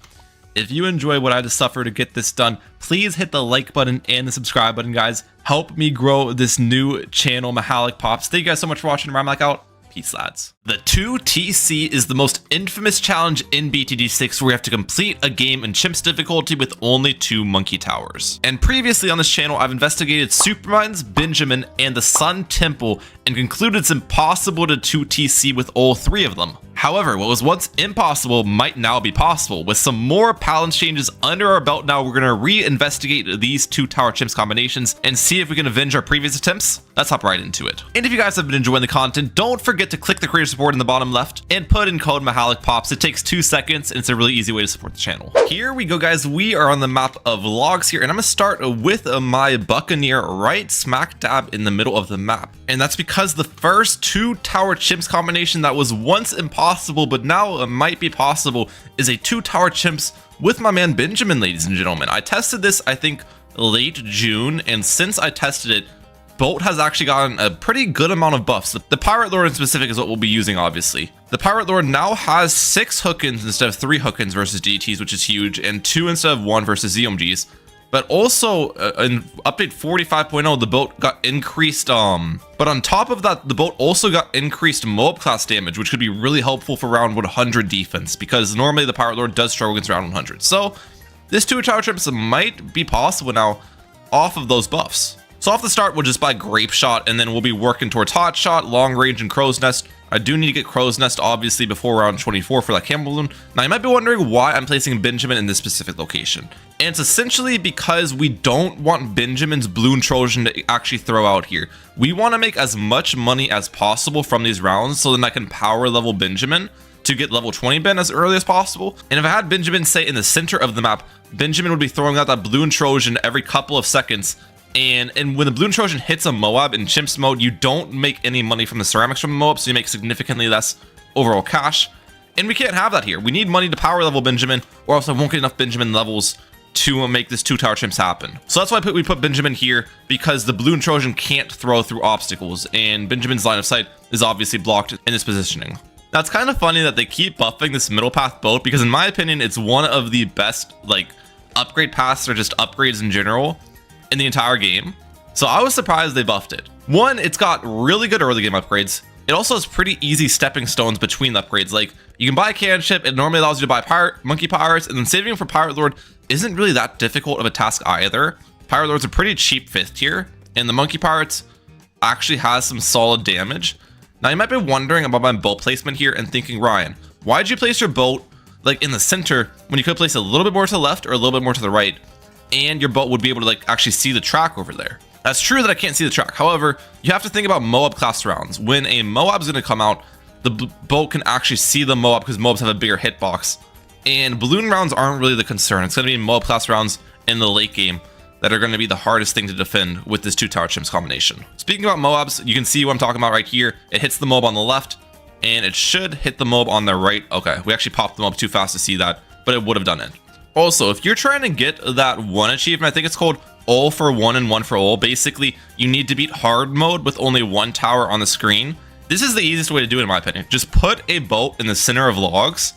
If you enjoy what I had to suffer to get this done, please hit the like button and the subscribe button, guys. Help me grow this new channel, Mehalic Pops. Thank you guys so much for watching. Mehalic out. Peace, lads. The 2TC is the most infamous challenge in BTD6 where you have to complete a game in Chimps difficulty with only 2 monkey towers. And previously on this channel, I've investigated Supermines, Benjamin, and the Sun Temple and concluded it's impossible to 2TC with all 3 of them. However, what was once impossible might now be possible. With some more balance changes under our belt now, we're going to re-investigate these 2-tower chimps combinations and see if we can avenge our previous attempts. Let's hop right into it. And if you guys have been enjoying the content, don't forget to click the creator support in the bottom left and put in code Mehalic Pops. It takes 2 seconds and it's a really easy way to support the channel. Here we go, guys. We are on the map of logs here, and I'm going to start with my Buccaneer right smack dab in the middle of the map. And that's because the first 2-tower chimps combination that was once impossible but now might be possible is a 2-tower chimps with my man Benjamin, ladies and gentlemen. I tested this, I think, late June, and since I tested it, Bolt has actually gotten a pretty good amount of buffs. The Pirate Lord in specific is what we'll be using, obviously. The Pirate Lord now has 6 hookins instead of 3 hookins versus DTs, which is huge, and 2 instead of 1 versus ZMGs. But also, in update 45.0, the boat got increased, but on top of that, the boat also got increased M.O.A.R class damage, which could be really helpful for round 100 defense, because normally the Pirate Lord does struggle against round 100. So, this 2-tower chimps might be possible now off of those buffs. So off the start, we'll just buy Grape Shot, and then we'll be working towards Hot Shot, Long Range, and Crow's Nest. I do need to get Crow's Nest, obviously, before round 24 for that Camel Balloon. Now, you might be wondering why I'm placing Benjamin in this specific location. And it's essentially because we don't want Benjamin's Bloon Trojan to actually throw out here. We want to make as much money as possible from these rounds so then I can power level Benjamin to get level 20 Ben as early as possible. And if I had Benjamin, say, in the center of the map, Benjamin would be throwing out that Bloon Trojan every couple of seconds. And when the Bloon Trojan hits a Moab in Chimps mode, you don't make any money from the ceramics from the Moab, so you make significantly less overall cash. And we can't have that here. We need money to power level Benjamin, or else I won't get enough Benjamin levels to make this 2-tower chimps happen. So that's why we put Benjamin here, because the Bloon Trojan can't throw through obstacles, and Benjamin's line of sight is obviously blocked in this positioning. Now, it's kind of funny that they keep buffing this middle path boat, because in my opinion, it's one of the best, like, upgrade paths or just upgrades in general in the entire game. So I was surprised they buffed it. One, it's got really good early game upgrades. It also has pretty easy stepping stones between the upgrades. Like, you can buy a cannon ship, it normally allows you to buy monkey pirates, and then saving for Pirate Lord isn't really that difficult of a task either. Pirate Lord's a pretty cheap 5th tier, and the monkey pirates actually has some solid damage. Now, you might be wondering about my boat placement here and thinking, Ryan, why'd you place your boat like in the center when you could place it a little bit more to the left or a little bit more to the right, and your boat would be able to like actually see the track over there? That's true that I can't see the track. However, you have to think about Moab class rounds. When a Moab is going to come out, the boat can actually see the Moab because Moabs have a bigger hitbox. And balloon rounds aren't really the concern. It's going to be Moab class rounds in the late game that are going to be the hardest thing to defend with this 2-tower chimps combination. Speaking about Moabs, you can see what I'm talking about right here. It hits the Moab on the left, and it should hit the Moab on the right. Okay, we actually popped the Moab too fast to see that, but it would have done it. Also, if you're trying to get that one achievement, I think it's called all for one and one for all. Basically, you need to beat hard mode with only 1 tower on the screen. This is the easiest way to do it, in my opinion. Just put a boat in the center of logs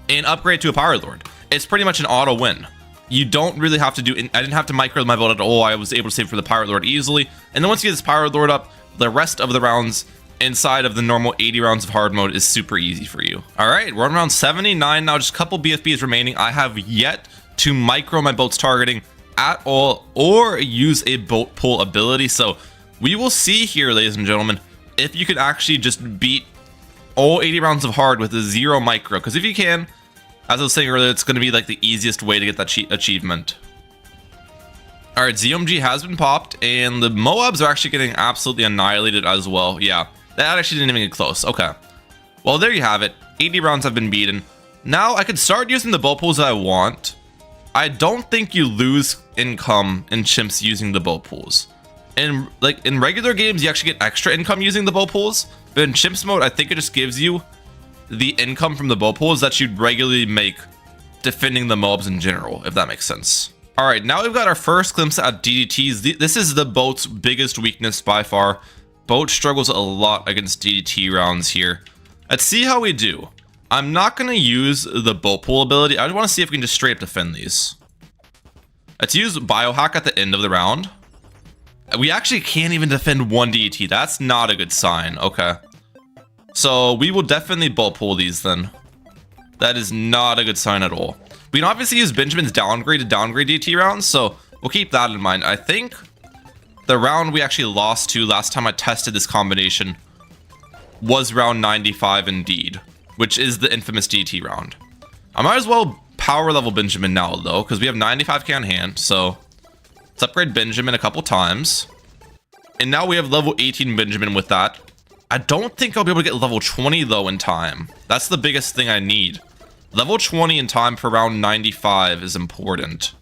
and upgrade to a Pirate Lord. It's pretty much an auto win. You don't really have to do, I didn't have to micro my boat at all. I was able to save for the Pirate Lord easily. And then once you get this Pirate Lord up, the rest of the rounds inside of the normal 80 rounds of hard mode is super easy for you. All right, we're on round 79 now, just a couple BFBs remaining. I have yet to micro my boat's targeting at all or use a boat pull ability. So we will see here, ladies and gentlemen, if you can actually just beat all 80 rounds of hard with a 0 micro. Because if you can, as I was saying earlier, it's going to be like the easiest way to get that achievement. All right, ZMG has been popped, and the Moabs are actually getting absolutely annihilated as well. Yeah, that actually didn't even get close. Okay, well, there you have it. 80 rounds have been beaten. Now I can start using the boat pools that I want. I don't think you lose income in chimps using the boat pools. And like in regular games, you actually get extra income using the bow pulls. But in Chimps mode, I think it just gives you the income from the bow pulls that you'd regularly make defending the mobs in general, if that makes sense. All right, now we've got our first glimpse at DDTs. This is the boat's biggest weakness by far. Boat struggles a lot against DDT rounds here. Let's see how we do. I'm not going to use the boat pull ability. I just want to see if we can just straight up defend these. Let's use biohack at the end of the round. We actually can't even defend one DDT. That's not a good sign. Okay. So we will definitely boat pull these then. That is not a good sign at all. We can obviously use Benjamin's downgrade to downgrade DDT rounds, so we'll keep that in mind. I think the round we actually lost to last time I tested this combination was round 95 indeed, which is the infamous DDT round. I might as well power level Benjamin now though, because we have 95k on hand, so let's upgrade Benjamin a couple times. And now we have level 18 Benjamin with that. I don't think I'll be able to get level 20 though in time. That's the biggest thing I need. Level 20 in time for round 95 is important.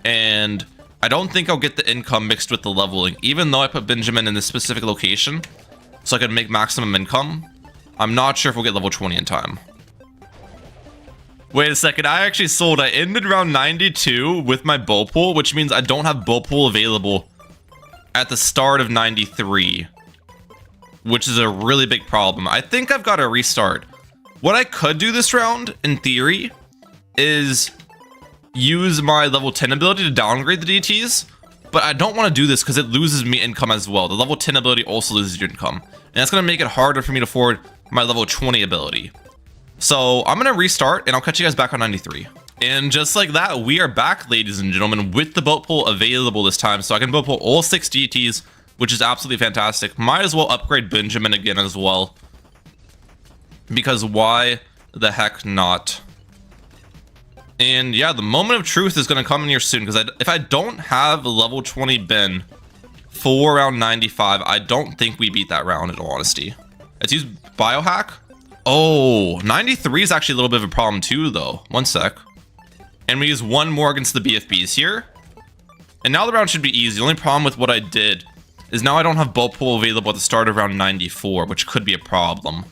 And I don't think I'll get the income mixed with the leveling, even though I put Benjamin in this specific location so I can make maximum income. I'm not sure if we'll get level 20 in time. Wait a second, I actually sold. I ended round 92 with my bow pull, which means I don't have bow pull available at the start of 93, which is a really big problem. I think I've got to restart. What I could do this round, in theory, is use my level 10 ability to downgrade the DTs, but I don't want to do this because it loses me income as well. The level 10 ability also loses your income, and that's going to make it harder for me to afford my level 20 ability. So I'm going to restart, and I'll catch you guys back on 93. And just like that, we are back, ladies and gentlemen, with the boat pull available this time, so I can boat pull all 6 DTs, which is absolutely fantastic. Might as well upgrade Benjamin again as well, because why the heck not? And yeah, the moment of truth is going to come in here soon, because if I don't have level 20 Ben for round 95, I don't think we beat that round in all honesty. Let's use biohack. Oh, 93 is actually a little bit of a problem too though. One sec. And we use one more against the BFBs here. And now the round should be easy. The only problem with what I did is now I don't have bow pull available at the start of round 94, which could be a problem.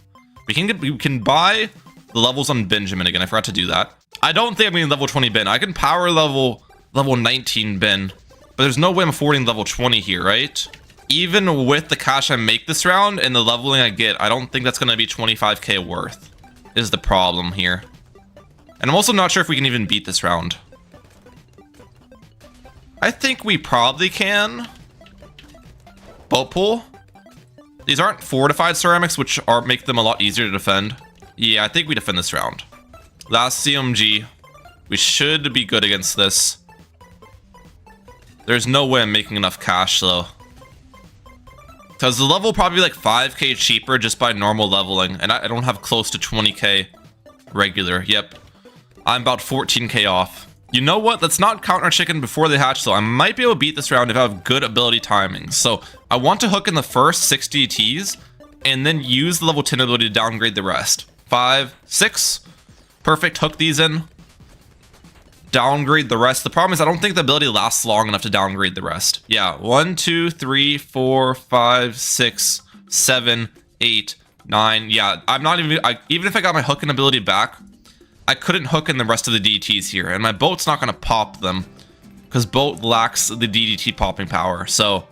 We can buy the levels on Benjamin again. I forgot to do that. I don't think I'm getting level 20 Ben. I can power level 19 Ben, but there's no way I'm affording level 20 here, right? Even with the cash I make this round and the leveling I get, I don't think that's going to be 25k worth, is the problem here. And I'm also not sure if we can even beat this round. I think we probably can. Boat pull. These aren't fortified ceramics, which make them a lot easier to defend. Yeah, I think we defend this round. Last CMG. We should be good against this. There's no way I'm making enough cash, though. Because the level will probably be like 5k cheaper just by normal leveling. And I don't have close to 20k regular. Yep. I'm about 14k off. You know what? Let's not count our chicken before they hatch, though. I might be able to beat this round if I have good ability timing. So I want to hook in the first 6 DTs and then use the level 10 ability to downgrade the rest. 5, 6. Perfect. Hook these in. Downgrade the rest. The problem is I don't think the ability lasts long enough to downgrade the rest. Yeah. 1, 2, 3, 4, 5, 6, 7, 8, 9. Yeah. I'm not even... even if I got my hooking ability back, I couldn't hook in the rest of the DDTs here, and my boat's not going to pop them because boat lacks the DDT popping power. So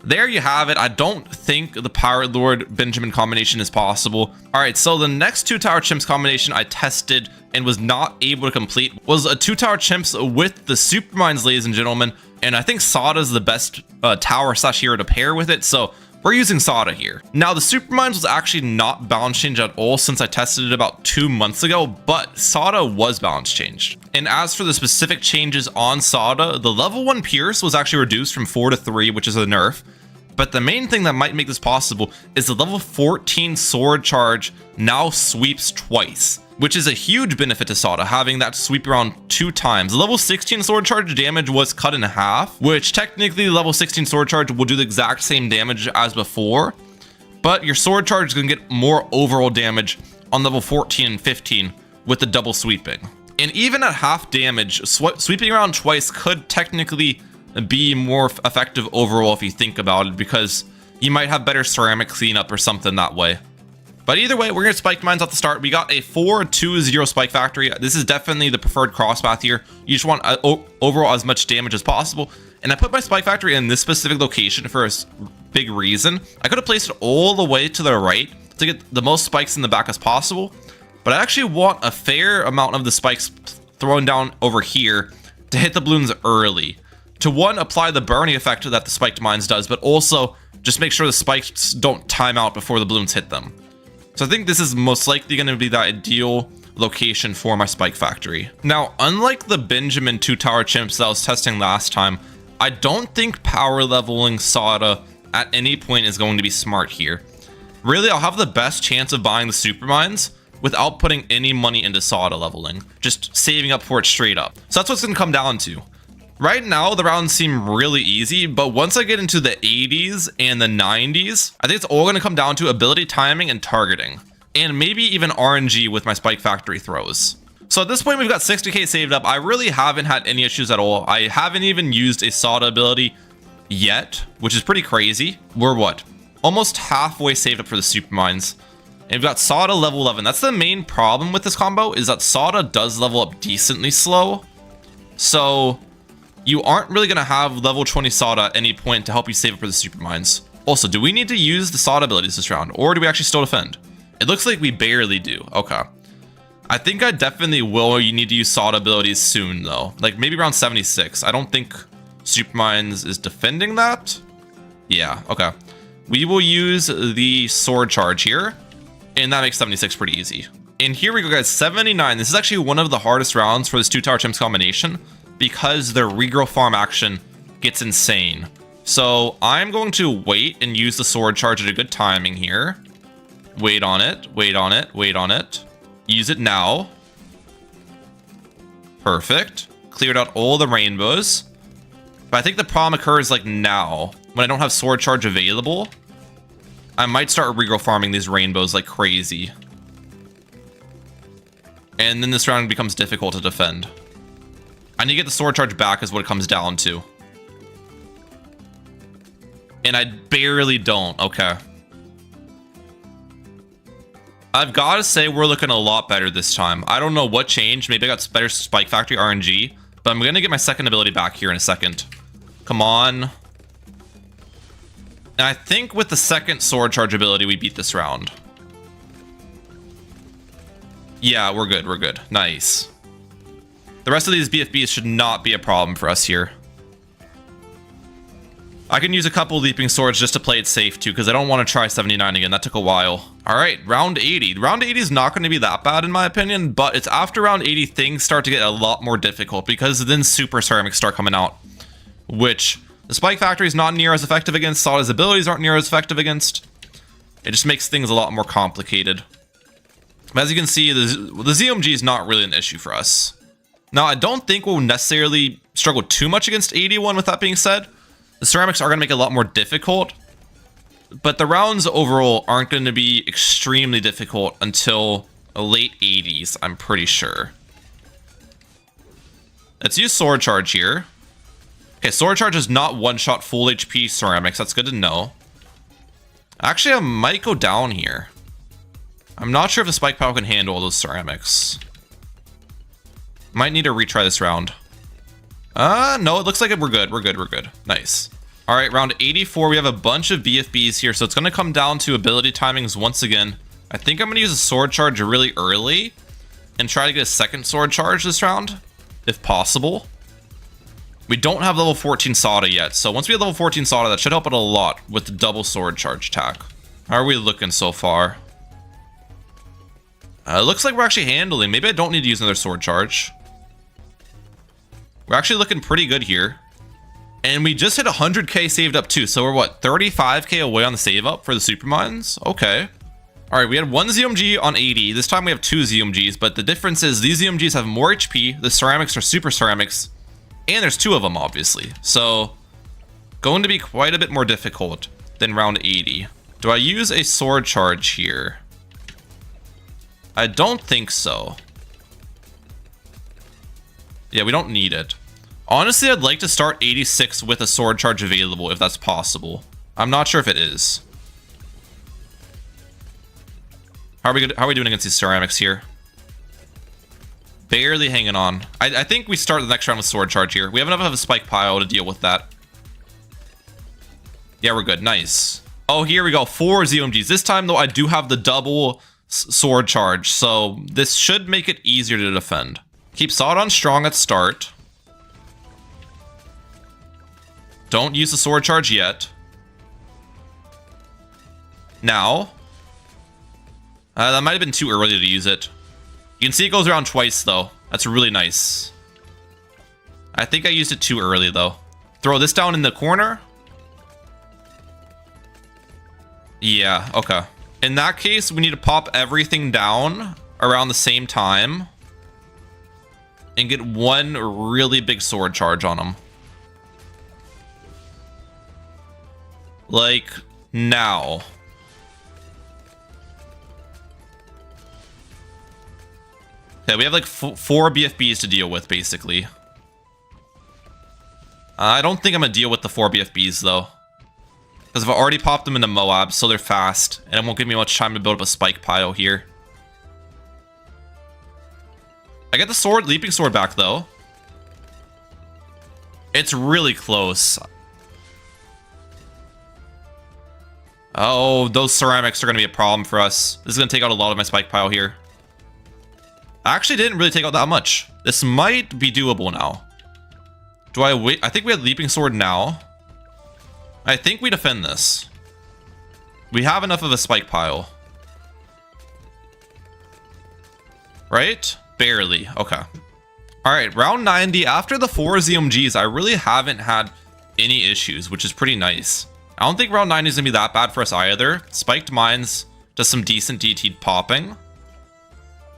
there you have it. I don't think the Pirate Lord Benjamin combination is possible. All right, so the next 2 Tower Chimps combination I tested and was not able to complete was a 2 Tower Chimps with the Supermines, ladies and gentlemen. And I think Sauda is the best tower slash hero to pair with it. So we're using Sauda here. Now, the Supermines was actually not balance changed at all since I tested it about 2 months ago, but Sauda was balance changed. And as for the specific changes on Sauda, the level 1 Pierce was actually reduced from 4 to 3, which is a nerf. But the main thing that might make this possible is the level 14 sword charge now sweeps twice, which is a huge benefit to Sauda, having that sweep around 2 times. The level 16 sword charge damage was cut in half, which technically level 16 sword charge will do the exact same damage as before, but your sword charge is going to get more overall damage on level 14 and 15 with the double sweeping. And even at half damage, sweeping around twice could technically be more effective overall if you think about it, because you might have better ceramic cleanup or something that way. But either way, we're going to spike mines at the start. We got a 4-2-0 spike factory. This is definitely the preferred cross path here. You just want overall as much damage as possible. And I put my spike factory in this specific location for a big reason. I could have placed it all the way to the right to get the most spikes in the back as possible. But I actually want a fair amount of the spikes thrown down over here to hit the balloons early. To one, apply the burning effect that the spiked mines does, but also just make sure the spikes don't time out before the balloons hit them. So I think this is most likely going to be the ideal location for my spike factory. Now, unlike the Benjamin 2-tower chimps that I was testing last time, I don't think power leveling Sauda at any point is going to be smart here. Really, I'll have the best chance of buying the super mines without putting any money into Sauda leveling, just saving up for it straight up. So that's what's going to come down to. Right now, the rounds seem really easy, but once I get into the 80s and the 90s, I think it's all going to come down to ability timing and targeting, and maybe even RNG with my spike factory throws. So at this point, we've got 60k saved up. I really haven't had any issues at all. I haven't even used a Sauda ability yet, which is pretty crazy. We're what? Almost halfway saved up for the super mines. And we've got Sauda level 11. That's the main problem with this combo, is that Sauda does level up decently slow. So you aren't really going to have level 20 Sauda at any point to help you save up for the super mines. Also, do we need to use the Sauda abilities this round, or do we actually still defend? It looks like we barely do. Okay. I think I definitely will. You need to use Sauda abilities soon, though. Like, maybe around 76. I don't think super mines is defending that. Yeah, okay. We will use the sword charge here, and that makes 76 pretty easy. And here we go, guys. 79. This is actually one of the hardest rounds for this 2-tower chimps combination, because their regrow farm action gets insane. So I'm going to wait and use the sword charge at a good timing here. Wait on it, wait on it, wait on it. Use it now. Perfect. Cleared out all the rainbows. But I think the problem occurs like now, when I don't have sword charge available. I might start regrow farming these rainbows like crazy. And then this round becomes difficult to defend. I need to get the sword charge back is what it comes down to. And I barely don't. Okay. I've got to say we're looking a lot better this time. I don't know what changed. Maybe I got better spike factory RNG. But I'm going to get my second ability back here in a second. Come on. And I think with the second sword charge ability, we beat this round. Yeah, we're good. We're good. Nice. The rest of these BFBs should not be a problem for us here. I can use a couple leaping swords just to play it safe too, because I don't want to try 79 again. That took a while. All right, round 80. Round 80 is not going to be that bad in my opinion, but it's after round 80 things start to get a lot more difficult, because then super ceramics start coming out, which the spike factory is not near as effective against. Sauda's abilities aren't near as effective against. It just makes things a lot more complicated. But as you can see, the ZOMG is not really an issue for us. Now, I don't think we'll necessarily struggle too much against 81 with that being said. The ceramics are going to make it a lot more difficult, but the rounds overall aren't going to be extremely difficult until the late 80s, I'm pretty sure. Let's use sword charge here. Okay, sword charge is not one-shot full HP ceramics. That's good to know. Actually, I might go down here. I'm not sure if the spike power can handle all those ceramics. Might need to retry this round. No, it looks like we're good. We're good. We're good. Nice. All right, round 84. We have a bunch of BFBs here, so it's going to come down to ability timings once again. I think I'm going to use a sword charge really early and try to get a second sword charge this round, if possible. We don't have level 14 Sauda yet, so once we have level 14 Sauda, that should help out a lot with the double sword charge attack. How are we looking so far? Looks like we're actually handling. Maybe I don't need to use another sword charge. We're actually looking pretty good here. And we just hit 100k saved up too. So we're what, 35k away on the save up for the super mines? Okay. All right, we had one ZOMG on 80. This time we have two ZOMGs, but the difference is these ZOMGs have more HP. The ceramics are super ceramics. And there's two of them, obviously. So going to be quite a bit more difficult than round 80. Do I use a sword charge here? I don't think so. Yeah, we don't need it. Honestly, I'd like to start 86 with a sword charge available if that's possible. I'm not sure if it is. How are we doing against these ceramics here? Barely hanging on. I think we start the next round with sword charge here. We have enough of a spike pile to deal with that. Yeah, we're good. Nice. Oh, here we go. 4 ZOMGs. This time, though, I do have the double sword charge, so this should make it easier to defend. Keep Sauda on strong at start. Don't use the sword charge yet. Now. That might have been too early to use it. You can see it goes around twice, though. That's really nice. I think I used it too early, though. Throw this down in the corner. Yeah, okay. In that case, we need to pop everything down around the same time and get one really big sword charge on them. Like, now. Okay, we have like 4 BFBs to deal with, basically. I don't think I'm gonna deal with the 4 BFBs, though. Because I've already popped them into M.O.A.R, so they're fast, and it won't give me much time to build up a spike pile here. I get the leaping sword back, though. It's really close. Oh, those ceramics are going to be a problem for us. This is going to take out a lot of my spike pile here. I actually didn't really take out that much. This might be doable now. Do I wait? I think we had leaping sword now. I think we defend this. We have enough of a spike pile. Right? Barely. Okay. Alright, round 90. After the 4 ZMGs, I really haven't had any issues, which is pretty nice. I don't think round 90 is going to be that bad for us either. Spiked Mines does some decent DT popping.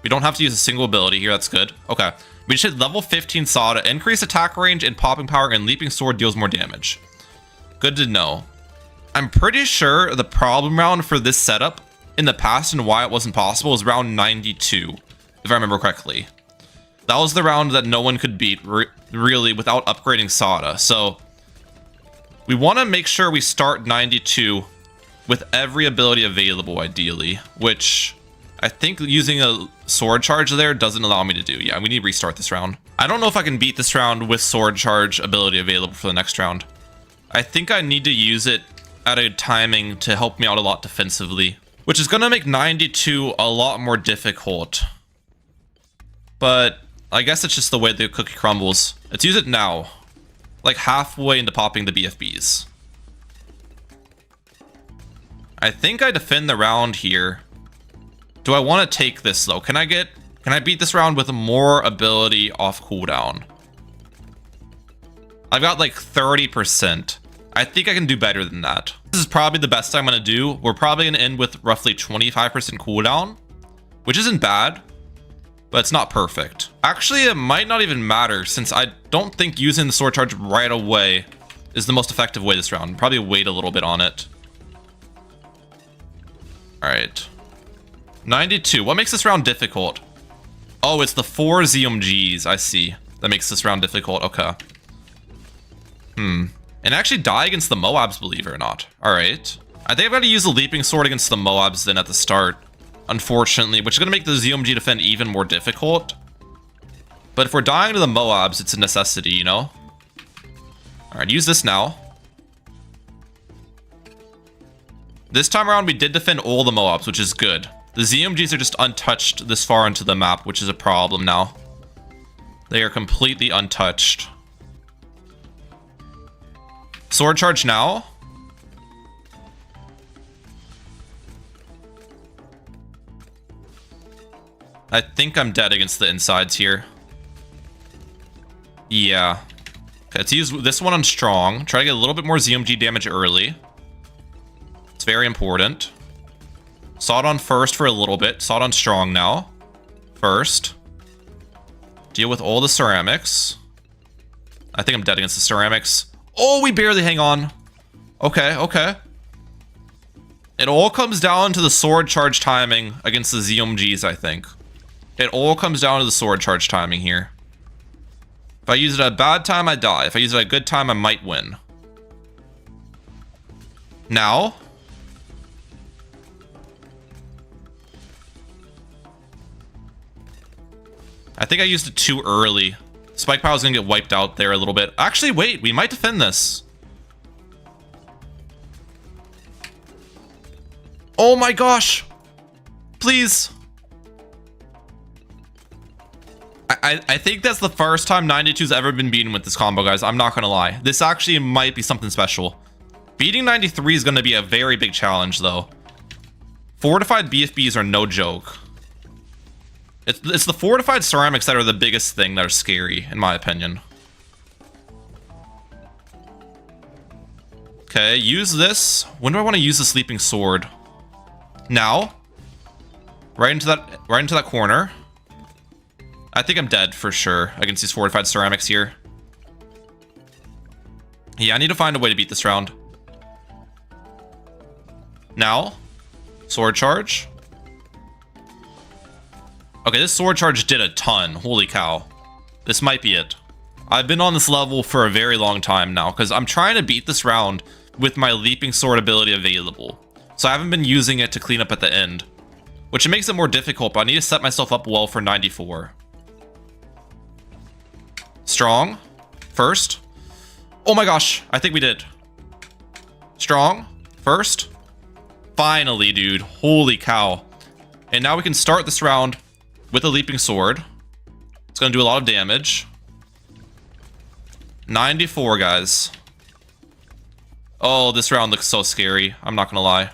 We don't have to use a single ability here. That's good. Okay. We just hit level 15 Sauda. Increase attack range and popping power, and leaping sword deals more damage. Good to know. I'm pretty sure the problem round for this setup in the past and why it wasn't possible is round 92, if I remember correctly. That was the round that no one could beat, really, without upgrading Sauda. So we want to make sure we start 92 with every ability available, ideally, which I think using a sword charge there doesn't allow me to do. Yeah, we need to restart this round. I don't know if I can beat this round with sword charge ability available for the next round. I think I need to use it at a timing to help me out a lot defensively, which is going to make 92 a lot more difficult. But I guess it's just the way the cookie crumbles. Let's use it now, like halfway into popping the BFBs. I think I defend the round here. Do I want to take this though? Can I beat this round with more ability off cooldown? I've got like 30%. I think I can do better than that. This is probably the best I'm going to do. We're probably going to end with roughly 25% cooldown, which isn't bad, but it's not perfect. Actually, it might not even matter since I don't think using the sword charge right away is the most effective way this round. Probably wait a little bit on it. All right. 92. What makes this round difficult? Oh, it's the 4 ZMGs. I see. That makes this round difficult. Okay. And actually die against the M.O.A.Rs, believe it or not. Alright. I think I've got to use the leaping sword against the M.O.A.Rs then at the start. Unfortunately, which is going to make the ZMG defend even more difficult. But if we're dying to the M.O.A.Rs, it's a necessity, you know? Alright, use this now. This time around, we did defend all the M.O.A.Rs, which is good. The ZMGs are just untouched this far into the map, which is a problem now. They are completely untouched. Sword charge now. I think I'm dead against the insides here. Yeah. Okay, let's use this one on strong. Try to get a little bit more ZMG damage early. It's very important. Sauda on first for a little bit. Sauda on strong now. First. Deal with all the ceramics. I think I'm dead against the ceramics. Oh, we barely hang on. Okay, okay. It all comes down to the sword charge timing against the ZMGs, I think. It all comes down to the sword charge timing here. If I use it at a bad time, I die. If I use it at a good time, I might win. Now. I think I used it too early. Spike Power is going to get wiped out there a little bit. Actually, wait. We might defend this. Oh my gosh. Please. I think that's the first time 92's ever been beaten with this combo, guys. I'm not going to lie. This actually might be something special. Beating 93 is going to be a very big challenge, though. Fortified BFBs are no joke. It's the fortified ceramics that are the biggest thing that are scary, in my opinion. Okay, use this. When do I want to use the sleeping sword? Now. Right into that corner. I think I'm dead for sure against these fortified ceramics here. Yeah, I need to find a way to beat this round. Now. Sword charge. Okay, this sword charge did a ton. Holy cow. This might be it. I've been on this level for a very long time now because I'm trying to beat this round with my leaping sword ability available. So I haven't been using it to clean up at the end, which makes it more difficult, but I need to set myself up well for 94. Strong. First. Oh my gosh. I think we did. Strong. First. Finally, dude. Holy cow. And now we can start this round with a leaping sword. It's going to do a lot of damage. 94, guys. Oh, this round looks so scary. I'm not going to lie.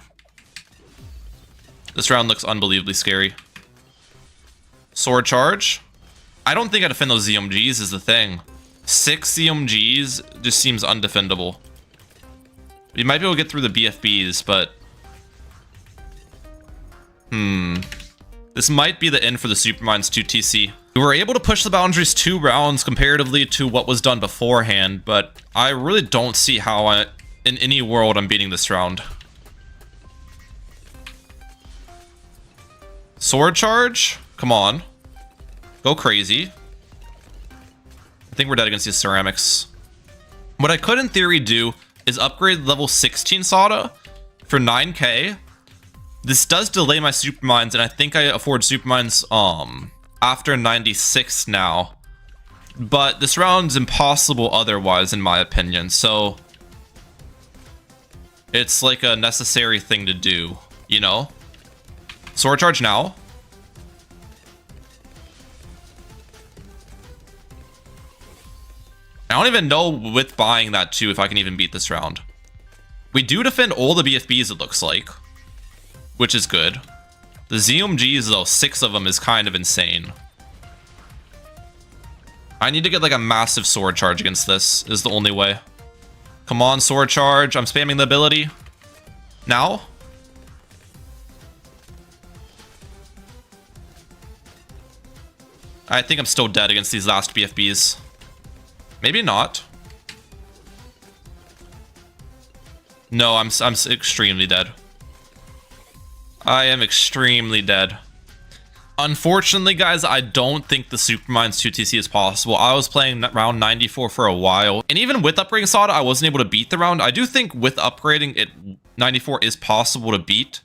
This round looks unbelievably scary. Sword charge. I don't think I defend those ZMGs is the thing. 6 ZMGs just seems undefendable. We might be able to get through the BFBs, but... This might be the end for the Supermines 2 TC. We were able to push the boundaries 2 rounds comparatively to what was done beforehand, but I really don't see how in any world I'm beating this round. Sword charge? Come on. Go crazy. I think we're dead against these ceramics. What I could in theory do is upgrade level 16 Sauda for 9k. This does delay my Supermines, and I think I afford Supermines after 96 now. But this round's impossible otherwise, in my opinion, so it's like a necessary thing to do, you know? Sword charge now. I don't even know with buying that too if I can even beat this round. We do defend all the BFBs, it looks like, which is good. The ZMGs, though, 6 of them is kind of insane. I need to get like a massive sword charge against this, is the only way. Come on, sword charge. I'm spamming the ability. Now. I think I'm still dead against these last BFBs. Maybe not. No, I'm extremely dead. I am extremely dead. Unfortunately, guys, I don't think the Supermines 2TC is possible. I was playing round 94 for a while, and even with upgrading Sauda, I wasn't able to beat the round. I do think with upgrading it, 94 is possible to beat.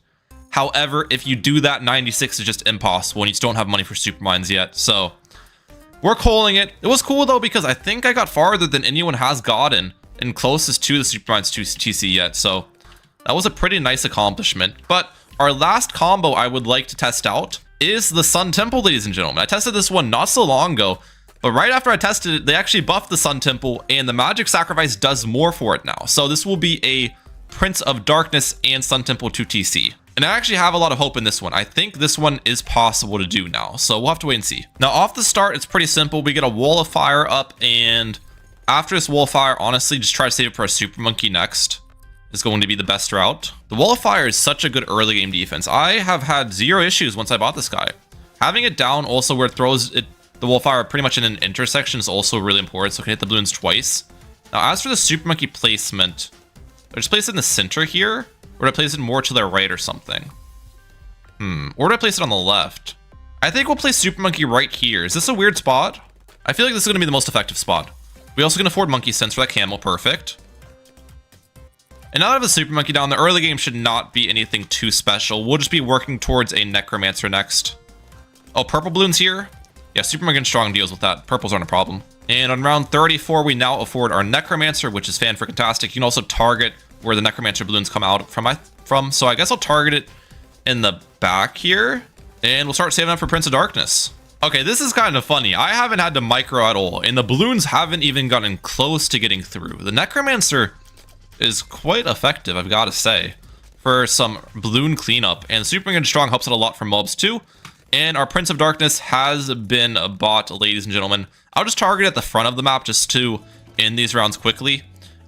However, if you do that, 96 is just impossible, and you just don't have money for Supermines yet. So we're calling it. It was cool though, because I think I got farther than anyone has gotten and closest to the Supermines 2TC yet. So that was a pretty nice accomplishment. But our last combo I would like to test out is the Sun Temple, ladies and gentlemen. I tested this one not so long ago, but right after I tested it, they actually buffed the Sun Temple, and the Magic Sacrifice does more for it now. So this will be a Prince of Darkness and Sun Temple 2TC. And I actually have a lot of hope in this one. I think this one is possible to do now, so we'll have to wait and see. Now, off the start, it's pretty simple. We get a Wall of Fire up, and after this Wall of Fire, honestly, just try to save it for a Super Monkey next. Is going to be the best route. The Wall of Fire is such a good early game defense. I have had 0 issues once I bought this guy. Having it down also where it throws it, the Wall of Fire pretty much in an intersection is also really important, so I can hit the balloons twice. Now, as for the Super Monkey placement, I just place it in the center here, or do I place it more to the right or something? Or do I place it on the left? I think we'll place Super Monkey right here. Is this a weird spot? I feel like this is going to be the most effective spot. We also can afford Monkey Sense for that camel. Perfect. And now that I have a Super Monkey down, the early game should not be anything too special. We'll just be working towards a Necromancer next. Oh, purple Bloons here? Yeah, Super Monkey and Strong deals with that. Purples aren't a problem. And on round 34, we now afford our Necromancer, which is fan-freaking-tastic. You can also target where the Necromancer Bloons come out from. So I guess I'll target it in the back here. And we'll start saving up for Prince of Darkness. Okay, this is kind of funny. I haven't had to micro at all, and the Bloons haven't even gotten close to getting through. The Necromancer is quite effective, I've got to say, for some Bloon cleanup. And Super Monkey and Strong helps it a lot for mobs too. And our Prince of Darkness has been bought, ladies and gentlemen. I'll just target at the front of the map just to end these rounds quickly.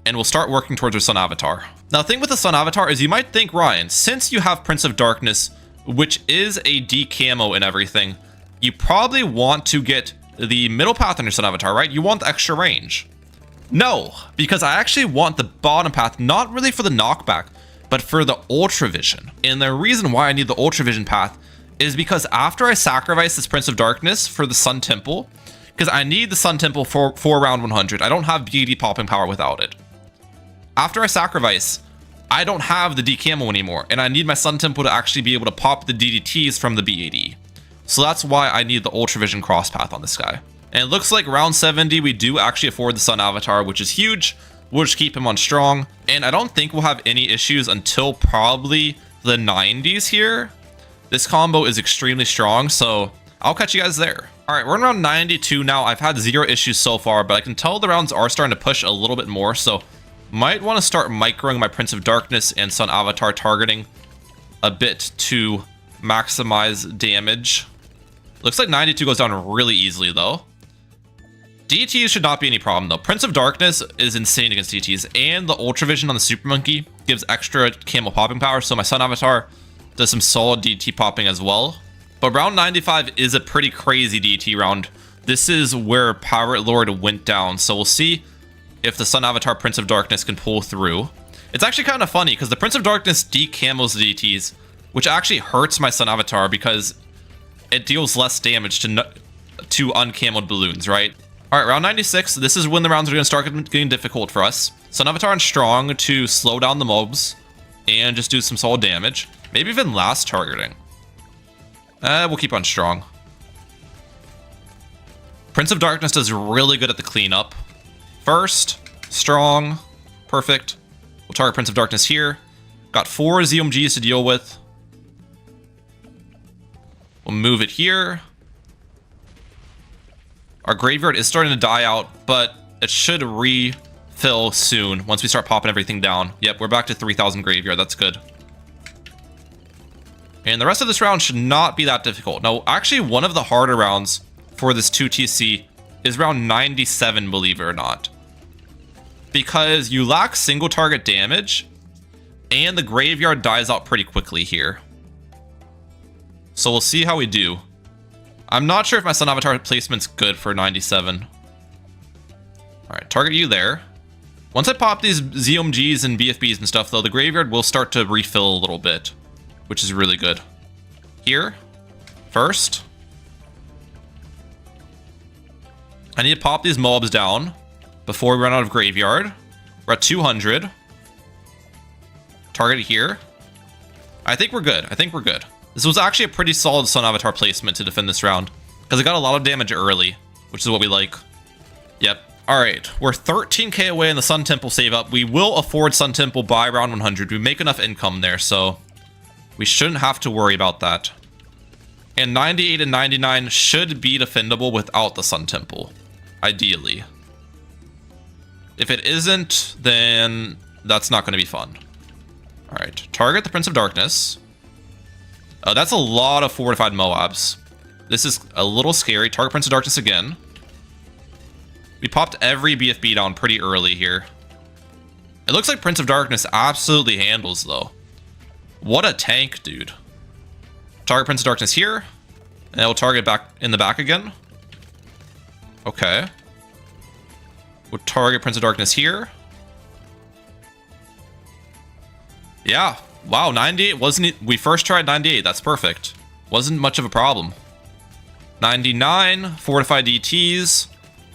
And we'll start working towards our Sun Avatar. Now, the thing with the Sun Avatar is you might think, Ryan, since you have Prince of Darkness, which is a D-camo and everything, you probably want to get the middle path on your Sun Avatar, right? You want the extra range. No, because I actually want the bottom path, not really for the knockback, but for the Ultra Vision. And the reason why I need the Ultra Vision path is because after I sacrifice this Prince of Darkness for the Sun Temple, because I need the Sun Temple for round 100. I don't have BAD popping power without it. After I sacrifice, I don't have the D-camo anymore, and I need my Sun Temple to actually be able to pop the DDTs from the BAD. So that's why I need the Ultra Vision cross path on this guy. And it looks like round 70, we do actually afford the Sun Avatar, which is huge. We'll just keep him on Strong. And I don't think we'll have any issues until probably the 90s here. This combo is extremely strong, so I'll catch you guys there. All right, we're in round 92 now. I've had 0 issues so far, but I can tell the rounds are starting to push a little bit more, so might want to start microing my Prince of Darkness and Sun Avatar targeting a bit to maximize damage. Looks like 92 goes down really easily, though. DTs should not be any problem, though. Prince of Darkness is insane against DTs, and the Ultra Vision on the Super Monkey gives extra camo popping power, so my Sun Avatar does some solid DT popping as well. But round 95 is a pretty crazy DT round. This is where Pirate Lord went down, so we'll see if the Sun Avatar Prince of Darkness can pull through. It's actually kind of funny, because the Prince of Darkness decamos the DTs, which actually hurts my Sun Avatar, because it deals less damage to uncamoed balloons, right? All right, round 96. This is when the rounds are going to start getting difficult for us. Sun Avatar and Strong to slow down the mobs and just do some solid damage. Maybe even last targeting. We'll keep on Strong. Prince of Darkness does really good at the cleanup. First, Strong, perfect. We'll target Prince of Darkness here. Got 4 ZMGs to deal with. We'll move it here. Our graveyard is starting to die out, but it should refill soon once we start popping everything down. Yep, we're back to 3,000 graveyard. That's good. And the rest of this round should not be that difficult. Now, actually, one of the harder rounds for this 2TC is round 97, believe it or not. Because you lack single target damage, and the graveyard dies out pretty quickly here. So we'll see how we do. I'm not sure if my Sun Avatar placement's good for 97. Alright, target you there. Once I pop these ZMGs and BFBs and stuff, though, the graveyard will start to refill a little bit, which is really good. Here, first. I need to pop these mobs down before we run out of graveyard. We're at 200. Target here. I think we're good. I think we're good. This was actually a pretty solid Sun Avatar placement to defend this round, because it got a lot of damage early, which is what we like. Yep. All right, we're 13k away in the Sun Temple save up. We will afford Sun Temple by round 100. We make enough income there, so we shouldn't have to worry about that. And 98 and 99 should be defendable without the Sun Temple, ideally. If it isn't, then that's not going to be fun. All right, target the Prince of Darkness. That's a lot of fortified Moabs. This is a little scary. Target Prince of Darkness again. We popped every BFB down pretty early here. It looks like Prince of Darkness absolutely handles, though. What a tank, dude. Target Prince of Darkness here. And we'll target back in the back again. Okay. We'll target Prince of Darkness here. Yeah. Wow, 98 wasn't... We first tried 98. That's perfect. Wasn't much of a problem. 99. Fortified DTs.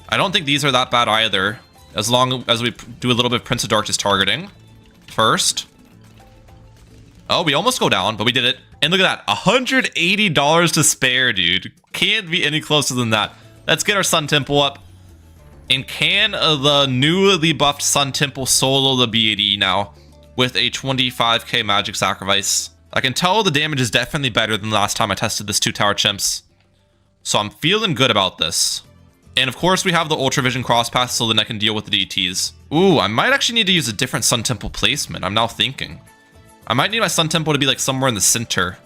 I don't think these are that bad either, as long as we do a little bit of Prince of Darkness targeting first. Oh, we almost go down, but we did it. And look at that, $180 to spare, dude. Can't be any closer than that. Let's get our Sun Temple up. And can the newly buffed Sun Temple solo the BAD now with a 25k magic sacrifice? I can tell the damage is definitely better than the last time I tested this 2-tower chimps. So I'm feeling good about this. And of course we have the Ultra Vision Crosspath so then I can deal with the DTs. Ooh, I might actually need to use a different Sun Temple placement. I'm now thinking. I might need my Sun Temple to be like somewhere in the center.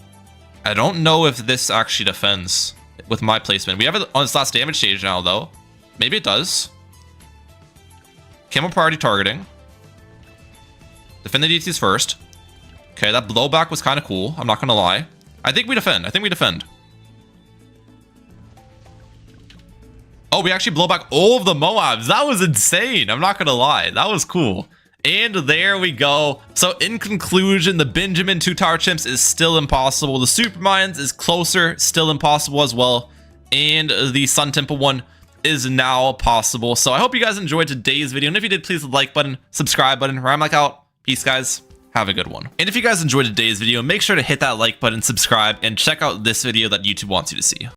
I don't know if this actually defends with my placement. We have it on its last damage stage now though. Maybe it does. Camo priority targeting. Defend the DTs first. Okay, that blowback was kind of cool. I'm not going to lie. I think we defend. Oh, we actually blow back all of the Moabs. That was insane. I'm not going to lie. That was cool. And there we go. So in conclusion, the Benjamin 2-tower chimps is still impossible. The Supermines is closer, still impossible as well. And the Sun Temple one is now possible. So I hope you guys enjoyed today's video. And if you did, please hit the like button, subscribe button. Ramlak out. Peace, guys. Have a good one. And if you guys enjoyed today's video, make sure to hit that like button, subscribe, and check out this video that YouTube wants you to see.